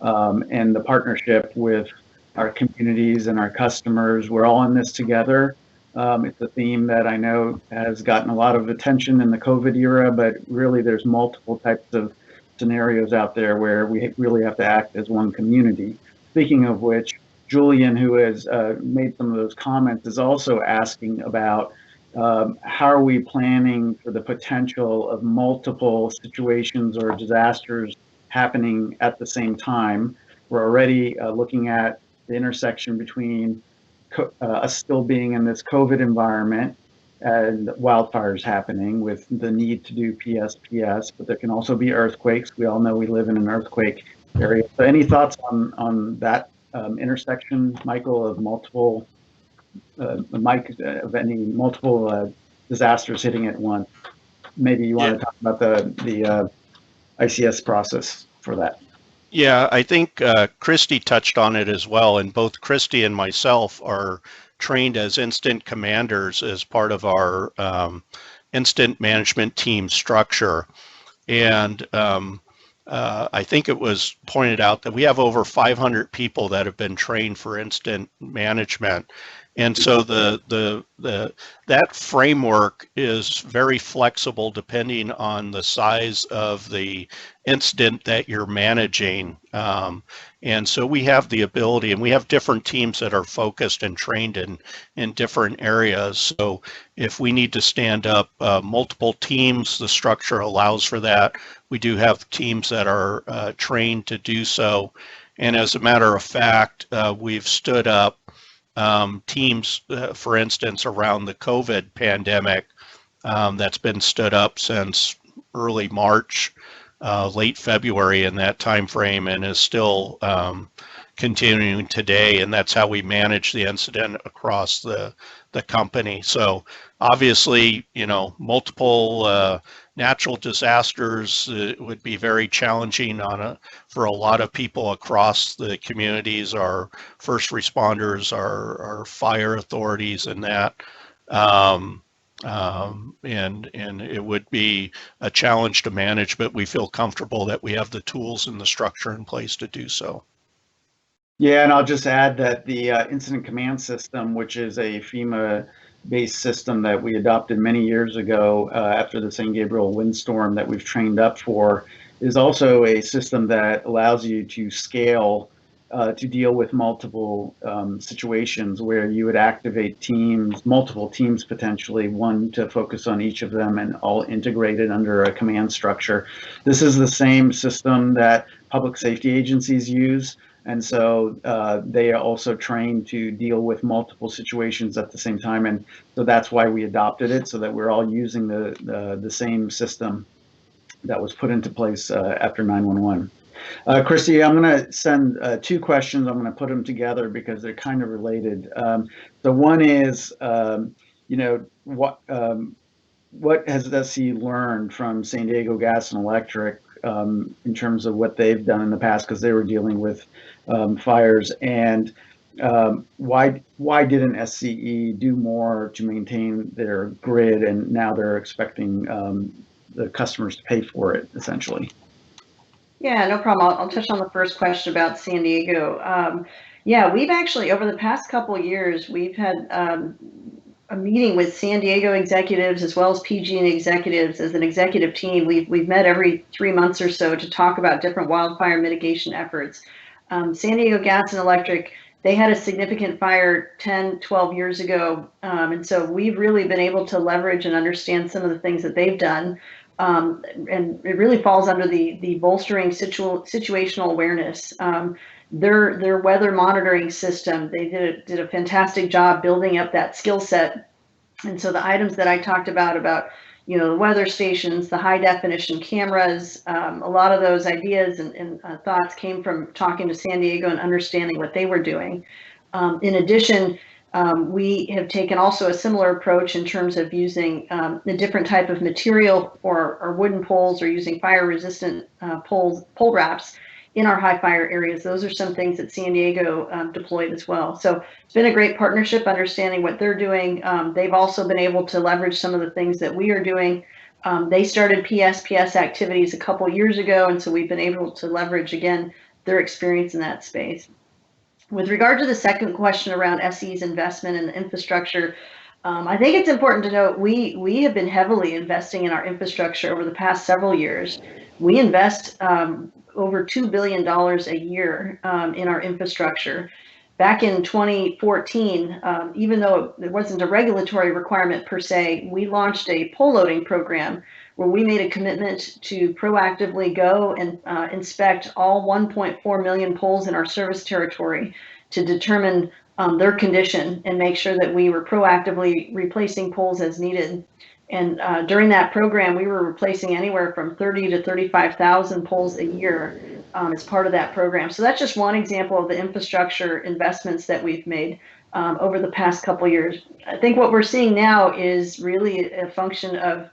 and the partnership with our communities and our customers. We're all in this together. It's a theme that I know has gotten a lot of attention in the COVID era, but really there's multiple types of scenarios out there where we really have to act as one community. Speaking of which, Julian, who has made some of those comments, is also asking about how are we planning for the potential of multiple situations or disasters happening at the same time? We're already looking at the intersection between us still being in this COVID environment and wildfires happening with the need to do PSPS, but there can also be earthquakes. We all know we live in an earthquake area. So any thoughts on that intersection, Michael, of multiple multiple disasters hitting at once? Maybe you want to talk about the ICS process for that. Yeah, I think Christy touched on it as well, and both Christy and myself are trained as incident commanders as part of our incident management team structure. And I think it was pointed out that we have over 500 people that have been trained for incident management. And so that framework is very flexible depending on the size of the incident that you're managing. And so we have the ability, and we have different teams that are focused and trained in different areas. So if we need to stand up multiple teams, the structure allows for that. We do have teams that are trained to do so. And as a matter of fact, we've stood up teams, for instance, around the COVID pandemic that's been stood up since early March, late February in that time frame, and is still continuing today. And that's how we manage the incident across the company. So obviously, you know, multiple natural disasters would be very challenging for a lot of people across the communities, our first responders, our fire authorities, and that. And it would be a challenge to manage, but we feel comfortable that we have the tools and the structure in place to do so. Yeah, and I'll just add that the incident command system, which is a FEMA-based system that we adopted many years ago after the San Gabriel windstorm that we've trained up for, is also a system that allows you to scale to deal with multiple situations where you would activate teams, multiple teams potentially, one to focus on each of them and all integrated under a command structure. This is the same system that public safety agencies use. And so they are also trained to deal with multiple situations at the same time. And so that's why we adopted it, so that we're all using the same system that was put into place after 9/11. Christy, I'm going to send two questions. I'm going to put them together because they're kind of related. So one is, you know, what has SC learned from San Diego Gas and Electric in terms of what they've done in the past, because they were dealing with fires, and why didn't SCE do more to maintain their grid, and now they're expecting the customers to pay for it, essentially? Yeah, no problem. I'll touch on the first question about San Diego. Yeah, we've actually, over the past couple of years, we've had a meeting with San Diego executives as well as PG&E executives as an executive team. We've met every 3 months or so to talk about different wildfire mitigation efforts. San Diego Gas and Electric, they had a significant fire 10, 12 years ago. And so we've really been able to leverage and understand some of the things that they've done. And it really falls under the bolstering situational awareness. Their weather monitoring system, they did a fantastic job building up that skill set. And so the items that I talked about, you know, the weather stations, the high definition cameras, a lot of those ideas and thoughts came from talking to San Diego and understanding what they were doing. In addition, we have taken also a similar approach in terms of using a different type of material or wooden poles, or using fire resistant pole wraps in our high fire areas. Those are some things that San Diego deployed as well. So it's been a great partnership, understanding what they're doing. They've also been able to leverage some of the things that we are doing. They started PSPS activities a couple years ago, and so we've been able to leverage, again, their experience in that space. With regard to the second question around SE's investment in the infrastructure, I think it's important to note we have been heavily investing in our infrastructure over the past several years. We invest over $2 billion a year in our infrastructure. back in 2014, even though it wasn't a regulatory requirement per se, we launched a pole loading program where we made a commitment to proactively go and inspect all 1.4 million poles in our service territory to determine their condition and make sure that we were proactively replacing poles as needed. And during that program, we were replacing anywhere from 30 to 35,000 poles a year as part of that program. So that's just one example of the infrastructure investments that we've made over the past couple years. I think what we're seeing now is really a function of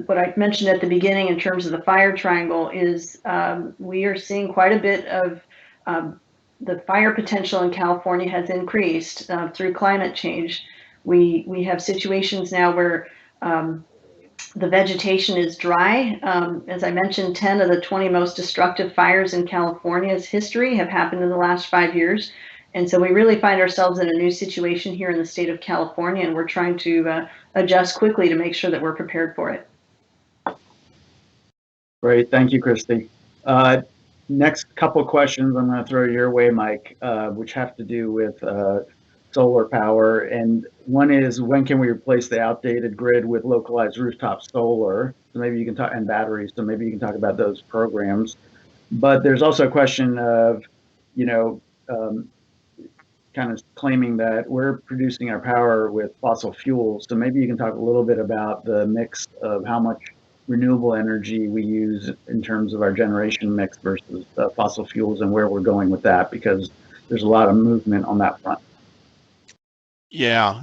what I mentioned at the beginning in terms of the fire triangle is we are seeing quite a bit of the fire potential in California has increased through climate change. We have situations now where the vegetation is dry. As I mentioned, 10 of the 20 most destructive fires in California's history have happened in the last 5 years. And so we really find ourselves in a new situation here in the state of California, and we're trying to adjust quickly to make sure that we're prepared for it. Great, thank you, Christy. Next couple of questions I'm going to throw your way, Mike, which have to do with solar power. And one is, when can we replace the outdated grid with localized rooftop solar? So maybe you can talk, and batteries. So maybe you can talk about those programs. But there's also a question of, kind of claiming that we're producing our power with fossil fuels. So maybe you can talk a little bit about the mix of how much renewable energy we use in terms of our generation mix versus fossil fuels and where we're going with that, because there's a lot of movement on that front. Yeah.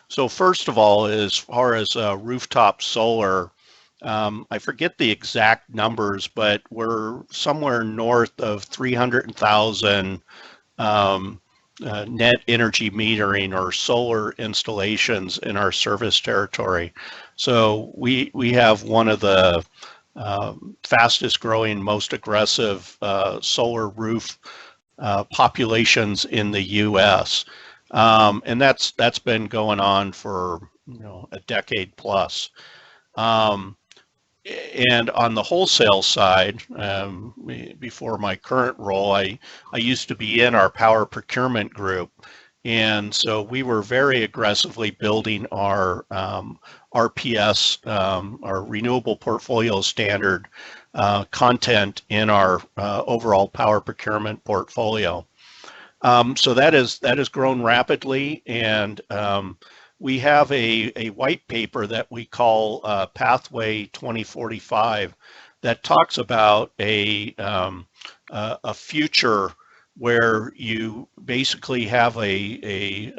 So first of all, as far as rooftop solar, I forget the exact numbers, but we're somewhere north of 300,000 net energy metering or solar installations in our service territory. So we have one of the fastest growing, most aggressive solar roof populations in the U.S. And that's been going on for a decade plus. And on the wholesale side, before my current role, I used to be in our power procurement group. And so we were very aggressively building our RPS, our Renewable Portfolio Standard content in our overall power procurement portfolio. So that has grown rapidly, and we have a white paper that we call Pathway 2045 that talks about a future where you basically have a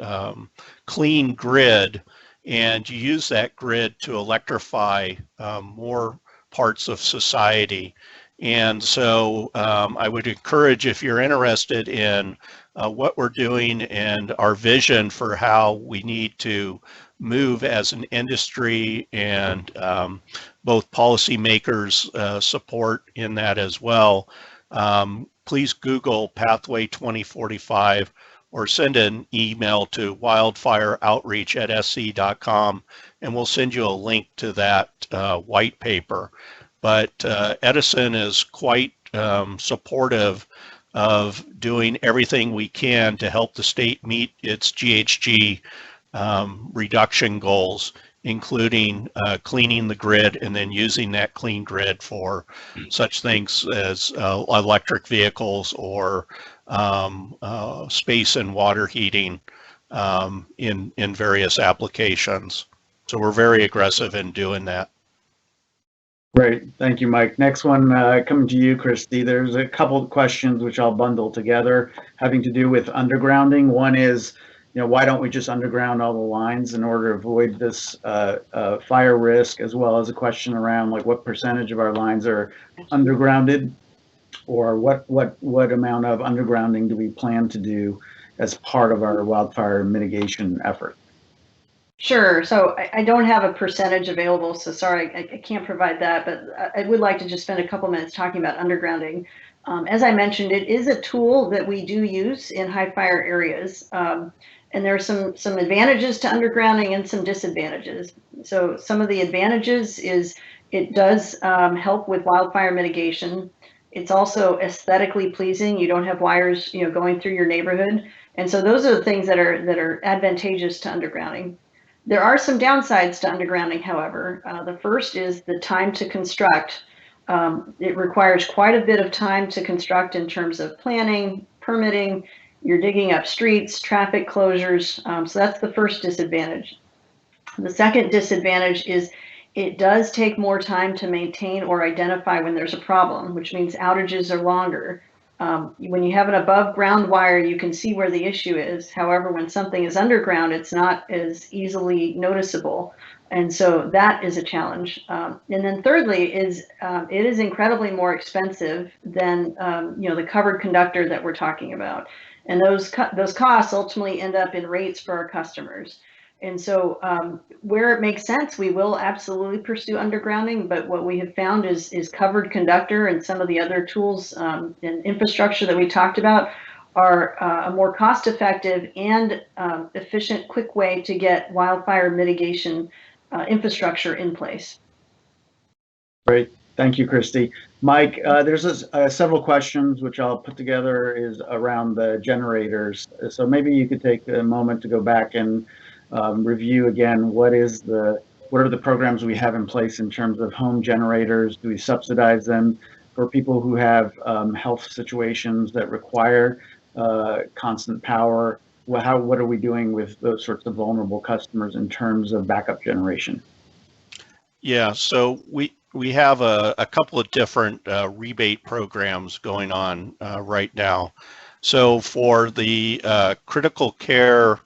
clean grid, and you use that grid to electrify more parts of society. And so I would encourage, if you're interested in what we're doing and our vision for how we need to move as an industry, and both policymakers support in that as well, please Google Pathway 2045 or send an email to wildfireoutreach@sc.com, and we'll send you a link to that white paper. But Edison is quite supportive of doing everything we can to help the state meet its GHG reduction goals, including cleaning the grid and then using that clean grid for such things as electric vehicles or space and water heating in various applications. So we're very aggressive in doing that. Great, thank you, Mike. Next one coming to you, Christy. There's a couple of questions which I'll bundle together having to do with undergrounding. One is, why don't we just underground all the lines in order to avoid this fire risk, as well as a question around what percentage of our lines are undergrounded, or what amount of undergrounding do we plan to do as part of our wildfire mitigation effort? Sure. So I don't have a percentage available, so sorry, I can't provide that, but I would like to just spend a couple minutes talking about undergrounding. As I mentioned, it is a tool that we do use in high fire areas, and there are some advantages to undergrounding and some disadvantages. So some of the advantages is it does help with wildfire mitigation. It's also aesthetically pleasing. You don't have wires, going through your neighborhood. And so those are the things that are advantageous to undergrounding. There are some downsides to undergrounding, however. The first is the time to construct. It requires quite a bit of time to construct in terms of planning, permitting. You're digging up streets, traffic closures. So that's the first disadvantage. The second disadvantage is it does take more time to maintain or identify when there's a problem, which means outages are longer. When you have an above ground wire, you can see where the issue is. However, when something is underground, it's not as easily noticeable. And so that is a challenge. And then thirdly is it is incredibly more expensive than the covered conductor that we're talking about. And those costs ultimately end up in rates for our customers. And so where it makes sense, we will absolutely pursue undergrounding, but what we have found is covered conductor and some of the other tools and infrastructure that we talked about are a more cost-effective and efficient, quick way to get wildfire mitigation infrastructure in place. Great. Thank you, Christy. Mike, there's several questions which I'll put together is around the generators. So maybe you could take a moment to go back and review again what are the programs we have in place in terms of home generators. Do we subsidize them for people who have health situations that require constant power? What are we doing with those sorts of vulnerable customers in terms of backup generation? Yeah, so we have a couple of different rebate programs going on right now. So for the critical care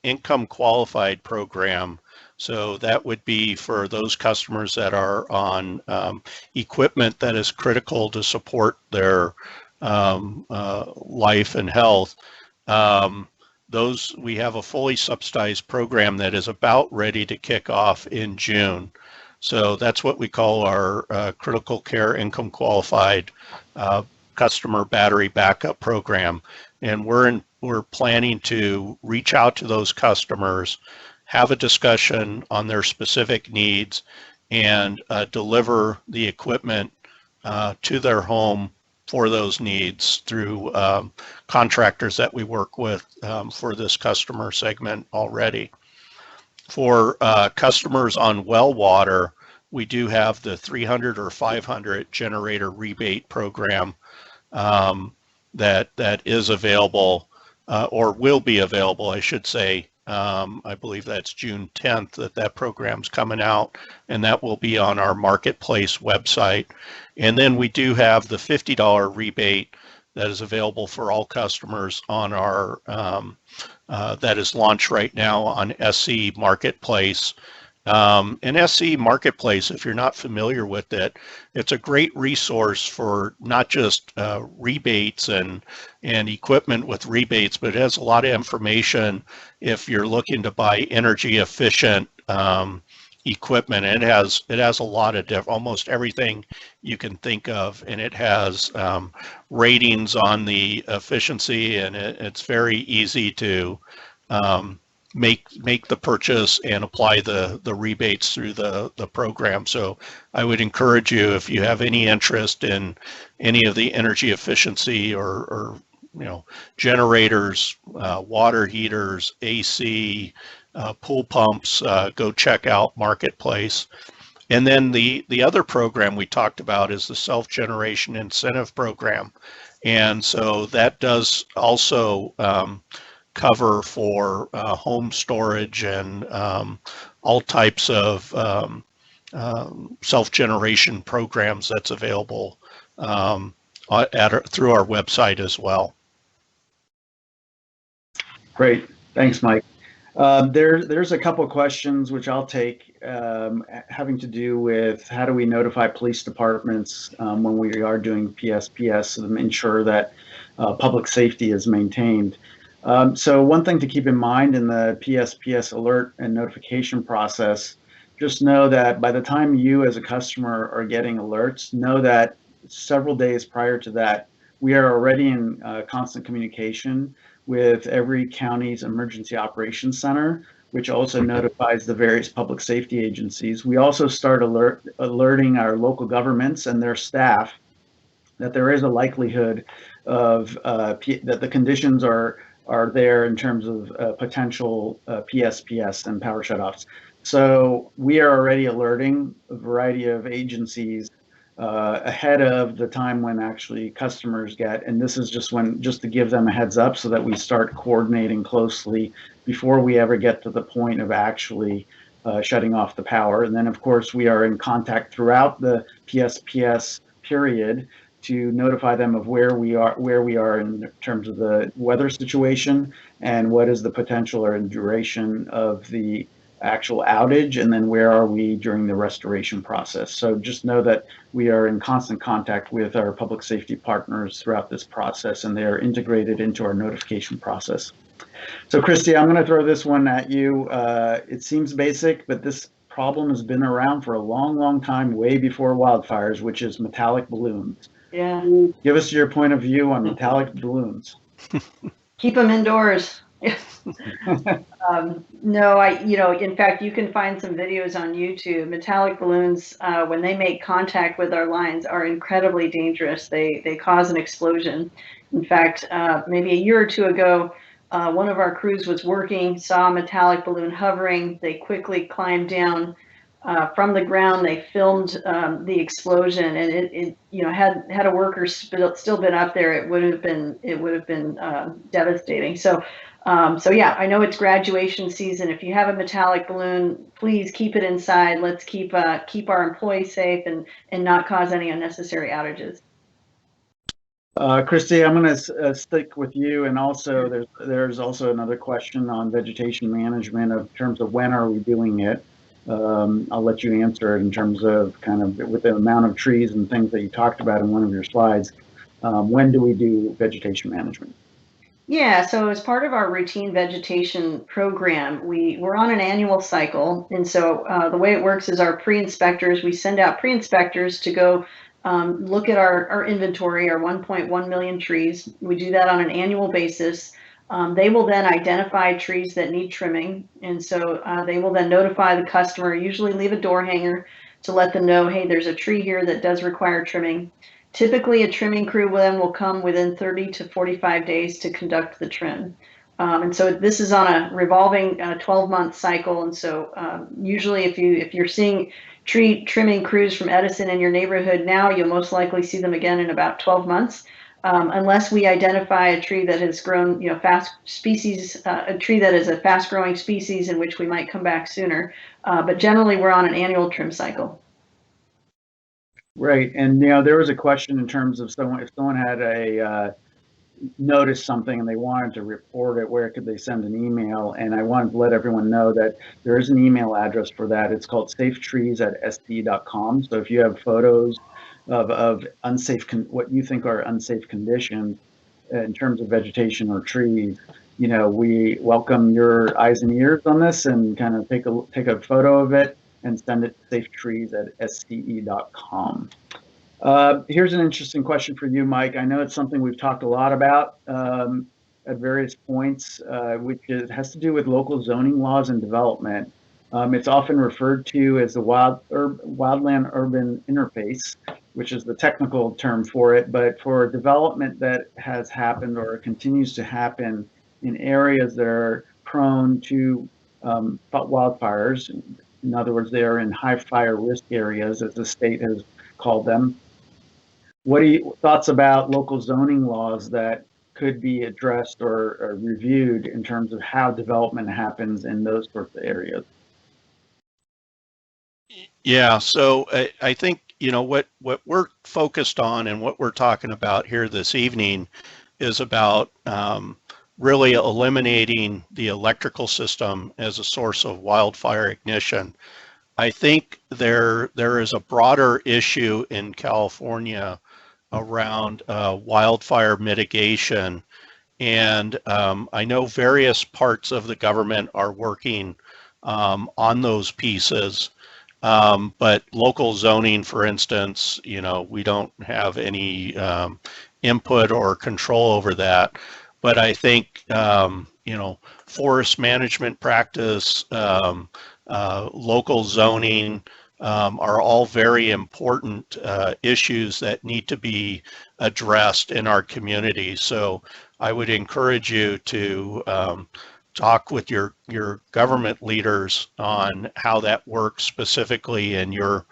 income qualified program, so that would be for those customers that are on equipment that is critical to support their life and health. We have a fully subsidized program that is about ready to kick off in June. So that's what we call our critical care income qualified customer battery backup program. And we're planning to reach out to those customers, have a discussion on their specific needs, and deliver the equipment to their home for those needs through contractors that we work with for this customer segment already. For customers on well water, we do have the 300 or 500 generator rebate program that is available or will be available, I should say. I believe that's June 10th that program's coming out, and that will be on our marketplace website. And then we do have the $50 rebate that is available for all customers on our that is launched right now on SC Marketplace. And SC Marketplace, if you're not familiar with it, it's a great resource for not just rebates and equipment with rebates, but it has a lot of information if you're looking to buy energy efficient equipment. And it has a lot of almost everything you can think of, and it has ratings on the efficiency, and it's very easy to make the purchase and apply the rebates through the program. So I would encourage you, if you have any interest in any of the energy efficiency or generators, water heaters, AC, pool pumps, go check out Marketplace. And then the other program we talked about is the self-generation incentive program. And so that does also cover for home storage and all types of self-generation programs that's available through our website as well. Great, thanks, Mike. There's a couple of questions which I'll take having to do with how do we notify police departments when we are doing PSPS and ensure that public safety is maintained. So one thing to keep in mind in the PSPS alert and notification process, just know that by the time you as a customer are getting alerts, know that several days prior to that, we are already in constant communication with every county's emergency operations center which also notifies the various public safety agencies. We also start alerting our local governments and their staff that there is a likelihood of that the conditions are there in terms of potential PSPS and power shutoffs. So we are already alerting a variety of agencies ahead of the time when actually customers get, and this is just to give them a heads up so that we start coordinating closely before we ever get to the point of actually shutting off the power. And then of course we are in contact throughout the PSPS period to notify them of where we are in terms of the weather situation and what is the potential or duration of the actual outage, and then where are we during the restoration process. So just know that we are in constant contact with our public safety partners throughout this process, and they are integrated into our notification process. So Christy, I'm going to throw this one at you. It seems basic, but this problem has been around for a long time, way before wildfires, which is metallic balloons. Yeah. Give us your point of view on metallic balloons. Keep them indoors. No, in fact, you can find some videos on YouTube. Metallic balloons, when they make contact with our lines, are incredibly dangerous. They cause an explosion. In fact, maybe a year or two ago, one of our crews was working, saw a metallic balloon hovering. They quickly climbed down from the ground. They filmed the explosion, and it had a worker still been up there, it would have been devastating. So yeah, I know it's graduation season. If you have a metallic balloon, please keep it inside. Let's keep our employees safe and not cause any unnecessary outages. Christy, I'm going to stick with you, and also there's also another question on vegetation management in terms of when are we doing it. I'll let you answer it in terms of kind of with the amount of trees and things that you talked about in one of your slides. When do we do vegetation management? Yeah, so as part of our routine vegetation program, we're on an annual cycle. And so the way it works is our pre-inspectors, we send out pre-inspectors to go look at our inventory, our 1.1 million trees. We do that on an annual basis. They will then identify trees that need trimming. And so they will then notify the customer, usually leave a door hanger to let them know, hey, there's a tree here that does require trimming. Typically, a trimming crew then will come within 30 to 45 days to conduct the trim. And so this is on a revolving 12-month cycle. And so usually if you're seeing tree trimming crews from Edison in your neighborhood now, you'll most likely see them again in about 12 months. Unless we identify a tree that has grown, a tree that is a fast growing species in which we might come back sooner. But generally, we're on an annual trim cycle. Right, and there was a question in terms of if someone had noticed something and they wanted to report it, where could they send an email? And I wanted to let everyone know that there is an email address for that. It's called safetrees@sce.com. So if you have photos of what you think are unsafe conditions in terms of vegetation or trees, we welcome your eyes and ears on this, and kind of take a photo of it and send it to safetrees@sce.com. Here's an interesting question for you, Mike. I know it's something we've talked a lot about at various points, which has to do with local zoning laws and development. It's often referred to as the wildland-urban interface, which is the technical term for it, but for development that has happened or continues to happen in areas that are prone to wildfires. In other words, they are in high fire risk areas, as the state has called them. What are your thoughts about local zoning laws that could be addressed or reviewed in terms of how development happens in those sorts of areas? Yeah, so I think, what we're focused on and what we're talking about here this evening is about really eliminating the electrical system as a source of wildfire ignition. I think there is a broader issue in California around wildfire mitigation, and I know various parts of the government are working on those pieces, but local zoning, for instance, we don't have any input or control over that. but I think, forest management practice, local zoning, are all very important issues that need to be addressed in our community. So I would encourage you to talk with your government leaders on how that works specifically in your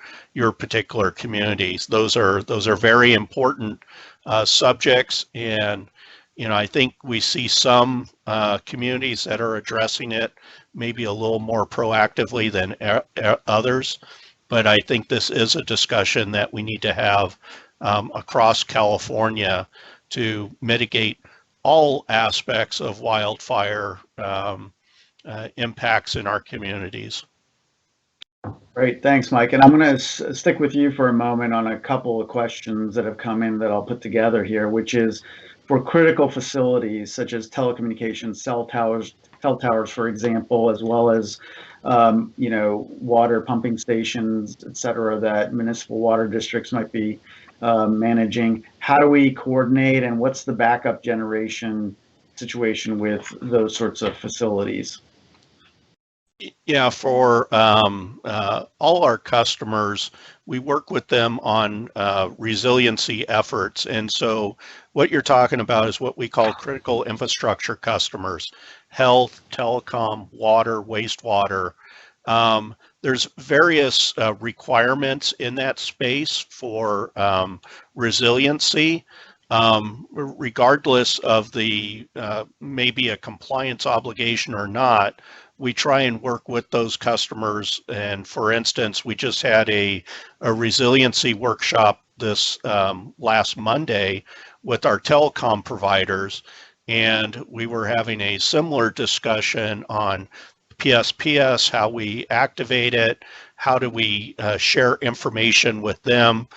particular communities. Those are very important subjects, and I think we see some communities that are addressing it maybe a little more proactively than others. But I think this is a discussion that we need to have across California to mitigate all aspects of wildfire impacts in our communities. Great, thanks, Mike. And I'm going to stick with you for a moment on a couple of questions that have come in that I'll put together here, which is for critical facilities such as telecommunications, cell towers, for example, as well as water pumping stations, et cetera, that municipal water districts might be managing. How do we coordinate, and what's the backup generation situation with those sorts of facilities? Yeah, for all our customers, we work with them on resiliency efforts. And so what you're talking about is what we call critical infrastructure customers: health, telecom, water, wastewater. There's various requirements in that space for resiliency. Regardless of the maybe a compliance obligation or not, we try and work with those customers. And for instance, we just had a resiliency workshop this last Monday with our telecom providers, and we were having a similar discussion on PSPS, how we activate it, how do we share information with them.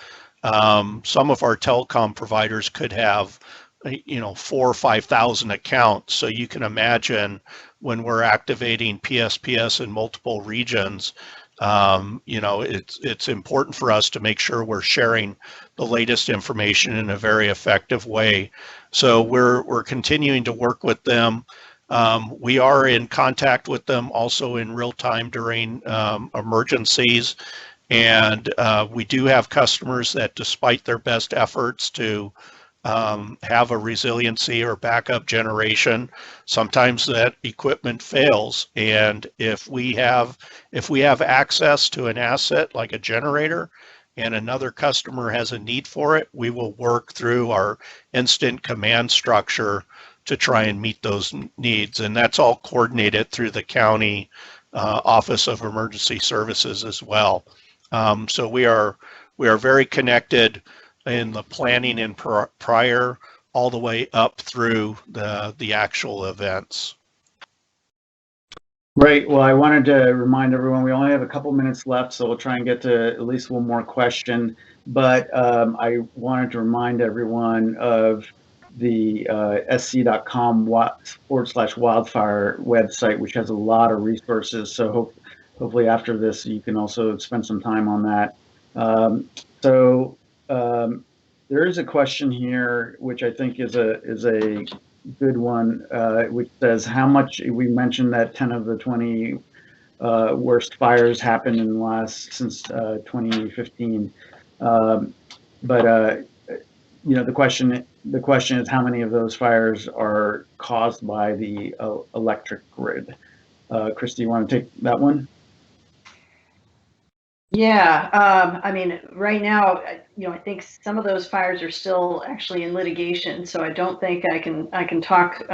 Some of our telecom providers could have 4,000 or 5,000 accounts. So you can imagine when we're activating PSPS in multiple regions, it's important for us to make sure we're sharing the latest information in a very effective way. So we're continuing to work with them. We are in contact with them also in real time during emergencies. And we do have customers that, despite their best efforts to have a resiliency or backup generation, sometimes that equipment fails. And if we have access to an asset like a generator and another customer has a need for it, we will work through our instant command structure to try and meet those needs. And that's all coordinated through the county Office of Emergency Services as well. So we are very connected in the planning and prior, all the way up through the actual events. Great. Well, I wanted to remind everyone we only have a couple minutes left, so we'll try and get to at least one more question. But I wanted to remind everyone of the sc.com/wildfire website, which has a lot of resources. So hopefully after this, you can also spend some time on that. There is a question here, which I think is a good one, which says how much. We mentioned that 10 of the 20 worst fires happened since 2015. The question is how many of those fires are caused by the electric grid. Christy, you want to take that one? Yeah, right now, I think some of those fires are still actually in litigation, so I don't think I can talk,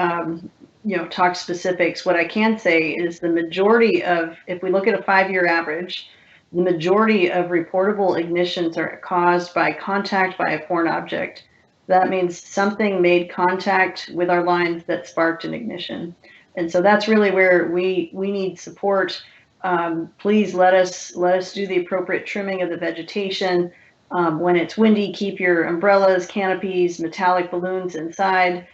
talk specifics. What I can say is the majority of, if we look at a 5-year average, the majority of reportable ignitions are caused by contact by a foreign object. That means something made contact with our lines that sparked an ignition. And so that's really where we need support. Please let us do the appropriate trimming of the vegetation. When it's windy, keep your umbrellas, canopies, metallic balloons inside.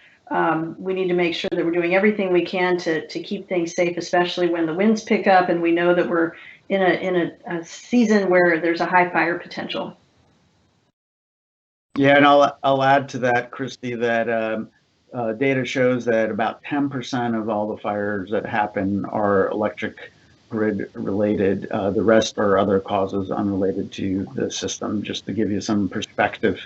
We need to make sure that we're doing everything we can to keep things safe, especially when the winds pick up and we know that we're in a season where there's a high fire potential. Yeah, and I'll add to that, Christy, that data shows that about 10% of all the fires that happen are electric grid related. The rest are other causes unrelated to the system, just to give you some perspective.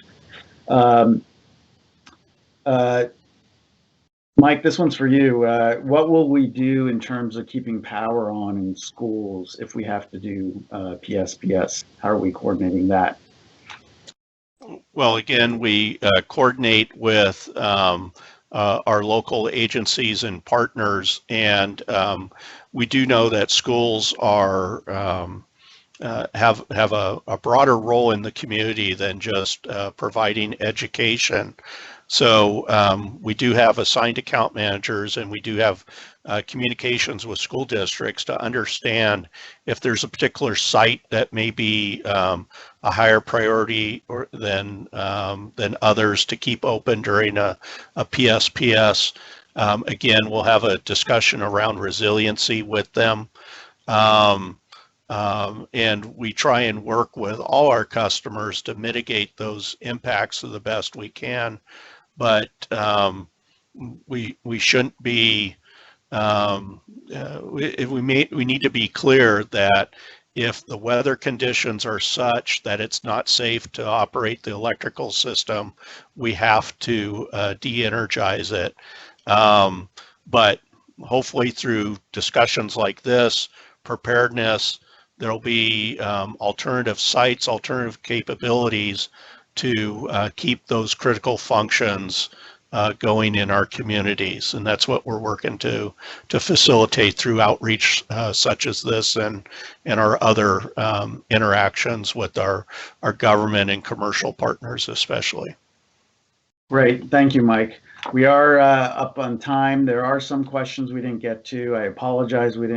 Mike, this one's for you. What will we do in terms of keeping power on in schools if we have to do PSPS? How are we coordinating that? Well, again, we coordinate with our local agencies and partners, and we do know that schools are have a broader role in the community than just providing education. So we do have assigned account managers, and we do have communications with school districts to understand if there's a particular site that may be a higher priority than others to keep open during a PSPS. Again, we'll have a discussion around resiliency with them. And we try and work with all our customers to mitigate those impacts to the best we can. But we shouldn't be, we need to be clear that if the weather conditions are such that it's not safe to operate the electrical system, we have to de-energize it. But hopefully through discussions like this, preparedness, there'll be alternative sites, alternative capabilities to keep those critical functions going in our communities. And that's what we're working to facilitate through outreach such as this and our other interactions with our government and commercial partners especially. Great, thank you, Mike. We are up on time. There are some questions we didn't get to. I apologize we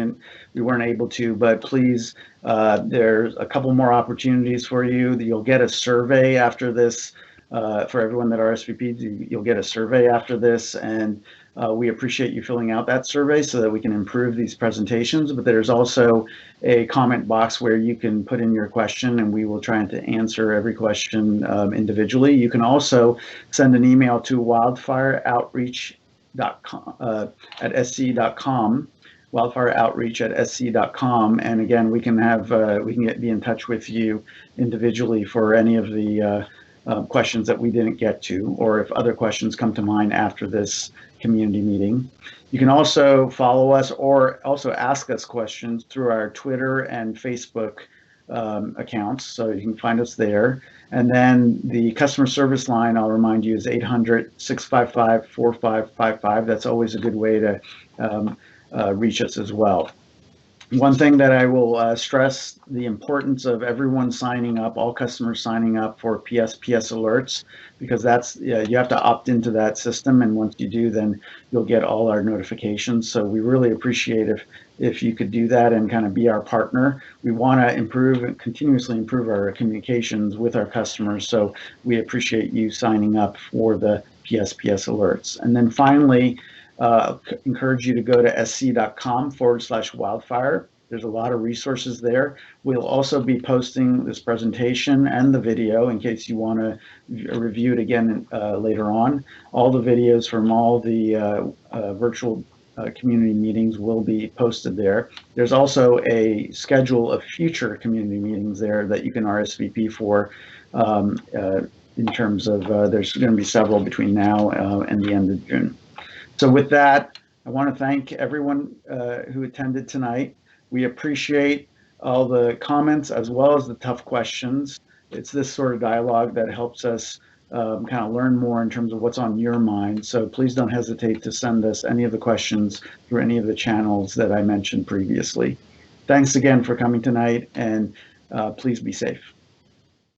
weren't able to, but please, there's a couple more opportunities for you. You'll get a survey after this. For everyone that RSVP'd, you'll get a survey after this, and we appreciate you filling out that survey so that we can improve these presentations. But there's also a comment box where you can put in your question, and we will try to answer every question individually. You can also send an email to wildfireoutreach.com at sc.com. wildfireoutreach@sc.com, and again, we can be in touch with you individually for any of the questions that we didn't get to, or if other questions come to mind after this community meeting. You can also follow us or also ask us questions through our Twitter and Facebook accounts, so you can find us there. And then the customer service line, I'll remind you, is 800-655-4555. That's always a good way to reach us as well. One thing that I will stress, the importance of everyone signing up, all customers signing up for PSPS alerts, because that's, you have to opt into that system, and once you do, then you'll get all our notifications. So we really appreciate if you could do that and kind of be our partner. We want to improve and continuously improve our communications with our customers, so we appreciate you signing up for the PSPS alerts. And then finally, encourage you to go to sc.com/wildfire. There's a lot of resources there. We'll also be posting this presentation and the video in case you want to review it again later on. All the videos from all the virtual community meetings will be posted there. There's also a schedule of future community meetings there that you can RSVP for in terms of there's going to be several between now and the end of June. So with that, I want to thank everyone who attended tonight. We appreciate all the comments as well as the tough questions. It's this sort of dialogue that helps us kind of learn more in terms of what's on your mind. So please don't hesitate to send us any of the questions through any of the channels that I mentioned previously. Thanks again for coming tonight, and please be safe.